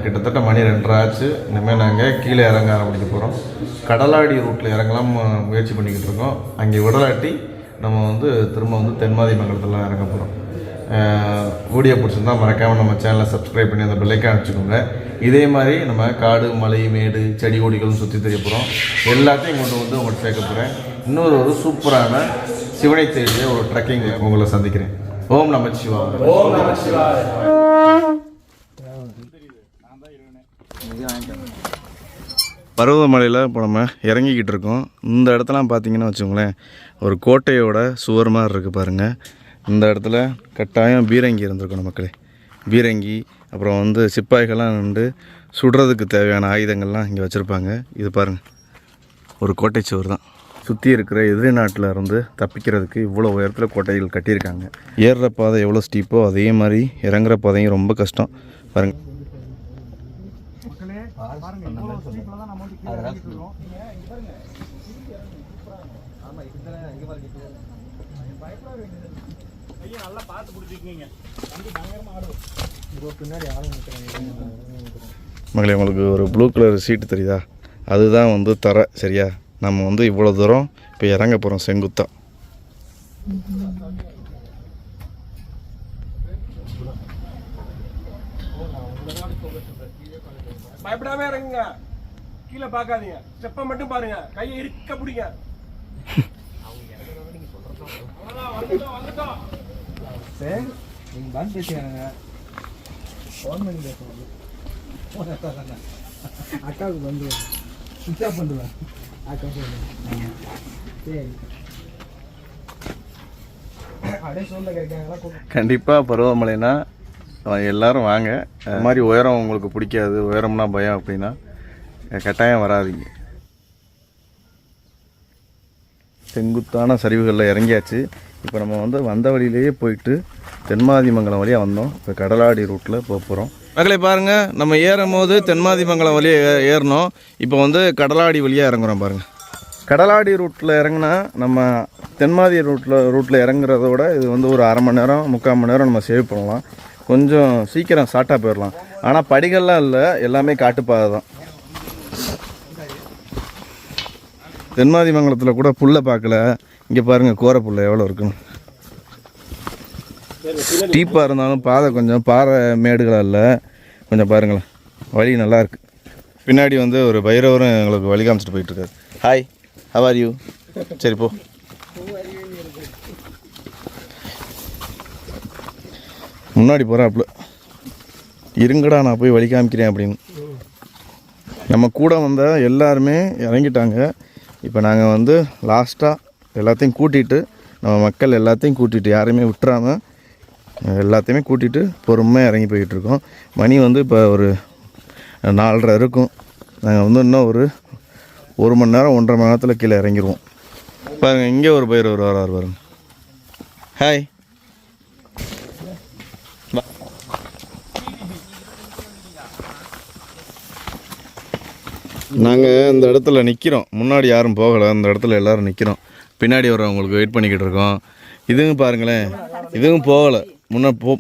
கிட்டத்தட்ட மணி 2:30 ஆச்சு. இனிமேல் நாங்கள் கீழே இறங்க ஆரம்பிக்க போகிறோம். கடலாடி ரூட்டில் இறங்கலாம் முயற்சி பண்ணிக்கிட்டு இருக்கோம். அங்கே விடலாட்டி நம்ம வந்து திரும்ப வந்து தென்மாதி மங்கலத்தில் இறங்க போகிறோம். வீடியோ பிடிச்சிருந்தால் மறக்காமல் நம்ம சேனலை சப்ஸ்கிரைப் பண்ணி அந்த பெல்லைக்கான அனுப்பிச்சுக்கோங்க. இதே மாதிரி நம்ம காடு, மலை, மேடு, செடி கொடிகளும் சுற்றி தெரிய போகிறோம். எல்லாத்தையும் கொண்டு வந்து உங்கள்கிட்ட சேர்க்க போகிறேன். இன்னொரு ஒரு சூப்பரான சிவனை தேடிய ஒரு ட்ரெக்கிங் உங்களை சந்திக்கிறேன். ஓம் நமச்சிவாய. ஓம் நமச்சிவாய. பருவதமலையில் இப்போ நம்ம இறங்கிக்கிட்டு இருக்கோம். இந்த இடத்துலாம் பார்த்தீங்கன்னா வச்சுக்கோங்களேன், ஒரு கோட்டையோட சுவர் மாதிரி இருக்குது பாருங்கள். இந்த இடத்துல கட்டாயம் பீரங்கி இருந்திருக்கணும் மக்களே. பீரங்கி, அப்புறம் வந்து சிப்பாய்கள்லாம் நின்று சுடுறதுக்கு தேவையான ஆயுதங்கள்லாம் இங்கே வச்சுருப்பாங்க. இது பாருங்கள், ஒரு கோட்டை சுவர் தான். சுற்றி இருக்கிற எதிரி நாட்டில் இருந்து தப்பிக்கிறதுக்கு இவ்வளோ உயரத்தில் கோட்டைகள் கட்டியிருக்காங்க. ஏறுற பாதை எவ்வளோ ஸ்டீப்போ அதே மாதிரி இறங்குற பாதையும் ரொம்ப கஷ்டம் பாருங்கள். மகளே, உங்களுக்கு ஒரு ப்ளூ கலர் சீட்டு தெரியுதா? அதுதான் வந்து தர. சரியா, நம்ம வந்து இவ்வளோ தூரம் இப்போ இறங்க போகிறோம் செங்குத்தா. பயப்படாம இறங்குங்க, கீழே பார்க்காதீங்க, ஸ்டெப்பை மட்டும் பாருங்க, கையை இருக்க பிடிங்க. அக்காவுக்கு வந்து பண்ணுவேன். அக்கா கண்டிப்பாக பருவமழைனா எல்லோரும் வாங்க. அது மாதிரி உயரம் உங்களுக்கு பிடிக்காது, உயரம்னா பயம் அப்படின்னா கட்டாயம் வராதிங்க. செங்குத்தான சரிவுகளில் இறங்கியாச்சு. இப்போ நம்ம வந்து வந்த வழியிலேயே போயிட்டு தென்மாதிமங்கலம் வழியாக வந்தோம். இப்போ கடலாடி ரூட்டில் போக போகிறோம். மக்களை பாருங்கள், நம்ம ஏறும் போது தென்மாதிமங்கலம் வழியாக ஏறினோம். இப்போ வந்து கடலாடி வழியாக இறங்குறோம் பாருங்கள். கடலாடி ரூட்டில் இறங்கினா நம்ம தென்மாதி ரூட்டில் இறங்குறத விட இது வந்து ஒரு 1/2 மணி நேரம் 3/4 மணி நேரம் நம்ம சேவ் பண்ணலாம். கொஞ்சம் சீக்கிரம் ஷார்ட்டாக போயிடலாம். ஆனால் படிகள்லாம் இல்லை, எல்லாமே காட்டுப்பாதை தான். தென்மாதிமங்கலத்தில் கூட புல்லை பார்க்கல. இங்கே பாருங்கள், கோரை புல்லை எவ்வளோ இருக்குன்னு. ஸ்டீப்பாக இருந்தாலும் பாதை கொஞ்சம் பாறை மேடுகளாக இல்லை. கொஞ்சம் பாருங்களேன், வழி நல்லாயிருக்கு. பின்னாடி வந்து ஒரு பைரவரும் எங்களுக்கு வழி காமிச்சிட்டு போயிட்டுருக்காரு. Hi, how are you? சரி போ. முன்னாடி போகிறாப்புல, இருங்கடா நான் போய் வழி காமிக்கிறேன் அப்படின்னு. நம்ம கூட வந்த எல்லாருமே இறங்கிட்டாங்க. இப்போ நாங்கள் வந்து லாஸ்ட்டாக எல்லாத்தையும் கூட்டிகிட்டு, நம்ம மக்கள் எல்லாத்தையும் கூட்டிகிட்டு, யாரையுமே விட்டுறாமல் எல்லாத்தையுமே கூட்டிகிட்டு பொறுமையாக இறங்கி போய்கிட்ருக்கோம். மணி வந்து இப்போ ஒரு 4:30 இருக்கும். நாங்கள் வந்து இன்னும் ஒரு 1 மணி நேரம் 1.5 மணி நேரத்தில் கீழே இறங்கிடுவோம். பாருங்கள், இங்கே ஒரு பைரவர் வரார் பாருங்கள். ஹாய். நாங்கள் இந்த இடத்துல நிற்கிறோம். முன்னாடி யாரும் போகலை, அந்த இடத்துல எல்லோரும் நிற்கிறோம். பின்னாடி வரவங்களுக்கு வெயிட் பண்ணிக்கிட்டு இருக்கோம். இதுவும் பாருங்களேன், இதுவும் போகலை.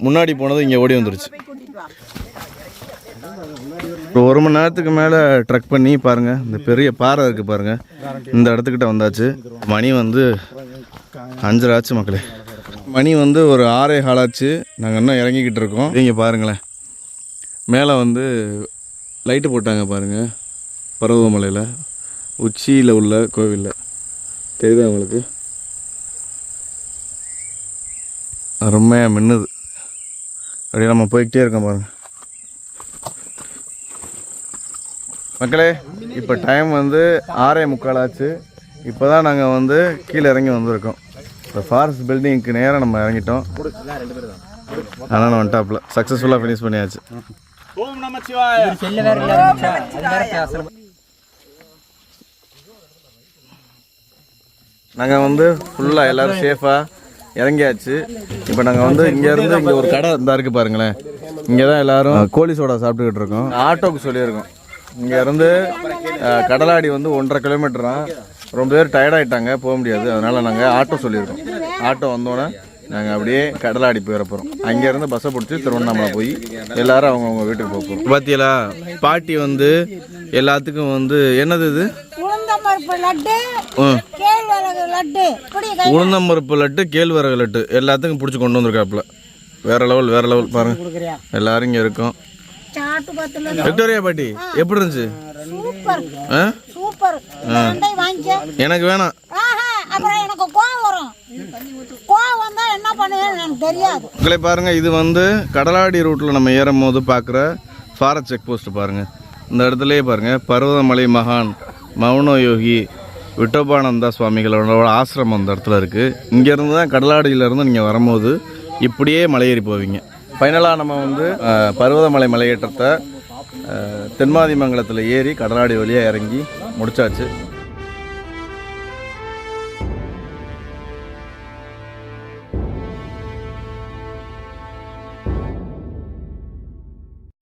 முன்னாடி போனது இங்கே ஓடி வந்துருச்சு. ஒரு மணி நேரத்துக்கு மேலே ட்ரக் பண்ணி பாருங்கள், இந்த பெரிய பாறை இருக்குது பாருங்கள், இந்த இடத்துக்கிட்ட வந்தாச்சு. மணி வந்து 5:30 ஆச்சு மக்களே. மணி வந்து ஒரு 6:15 ஆச்சு. நாங்கள் இன்னும் இறங்கிக்கிட்டு இருக்கோம். இங்கே பாருங்களேன், மேலே வந்து லைட்டு போட்டாங்க பாருங்கள், பர்வதமலையில் உச்சியில் உள்ள கோவிலில். தெரியுதா உங்களுக்கு? அருமையாக மின்னுது. அப்படியே நம்ம போய்கிட்டே இருக்கோம் பாருங்கள் மக்களே. இப்போ டைம் வந்து 6:45 ஆச்சு. இப்போ தான் நாங்கள் வந்து கீழே இறங்கி வந்திருக்கோம். இப்போ ஃபாரஸ்ட் பில்டிங்க்கு நேராக நம்ம இறங்கிட்டோம். ஆனால் வந்துட்டாப்புல சக்ஸஸ்ஃபுல்லாக ஃபினிஷ் பண்ணியாச்சு. நாங்கள் வந்து ஃபுல்லாக எல்லோரும் சேஃபாக இறங்கியாச்சு. இப்போ நாங்கள் வந்து இங்கேருந்து இங்கே ஒரு கடை இருந்தால் இருக்குது பாருங்களேன், இங்கே தான் எல்லோரும் கோழி சோடா சாப்பிட்டுக்கிட்டு இருக்கோம். ஆட்டோவுக்கு சொல்லியிருக்கோம். இங்கேருந்து கடலாடி வந்து 1.5 கிலோமீட்டர் தான். ரொம்ப பேர் டயர்டாகிட்டாங்க, போக முடியாது. அதனால் நாங்கள் ஆட்டோ சொல்லியிருக்கோம். ஆட்டோ வந்தோடனே நாங்கள் அப்படியே கடலாடி போயிட போகிறோம். அங்கேருந்து பஸ்ஸை பிடிச்சி திருவண்ணாமலை போய் எல்லோரும் அவங்கவுங்க வீட்டுக்கு போக போகிறோம். பார்த்தீங்களா, பாட்டி வந்து எல்லாத்துக்கும் வந்து என்னது இது உளுந்தம்பருப்பு லட்டு, கேழ்வரகு லட்டு எல்லாத்துக்கும் பிடிச்சி கொண்டு வந்திருக்காப்புல. வேறு லெவல் பாருங்கள். எல்லோரும் இங்கே இருக்கோம். விக்டோரியா பாட்டி எப்படி இருந்துச்சு? எனக்கு வேணாம். உங்களை பாருங்க, இது வந்து கடலாடி ரூட்ல நம்ம ஏறும் போது பார்க்குற ஃபாரஸ்ட் செக் போஸ்ட் பாருங்க. இந்த இடத்துலயே பாருங்க, பர்வதமலை மகான் மௌன யோகி விட்டோபானந்தா சுவாமிகளோட ஆசிரமம் அந்த இடத்துல இருக்குது. இங்கேருந்து தான் கடலாடியிலேருந்து நீங்கள் வரும்போது இப்படியே மலையேறி போவீங்க. ஃபைனலாக நம்ம வந்து பர்வதமலை மலையேற்றத்தை தென்மாதிமங்கலத்தில் ஏறி கடலாடி வழியாக இறங்கி முடிச்சாச்சு.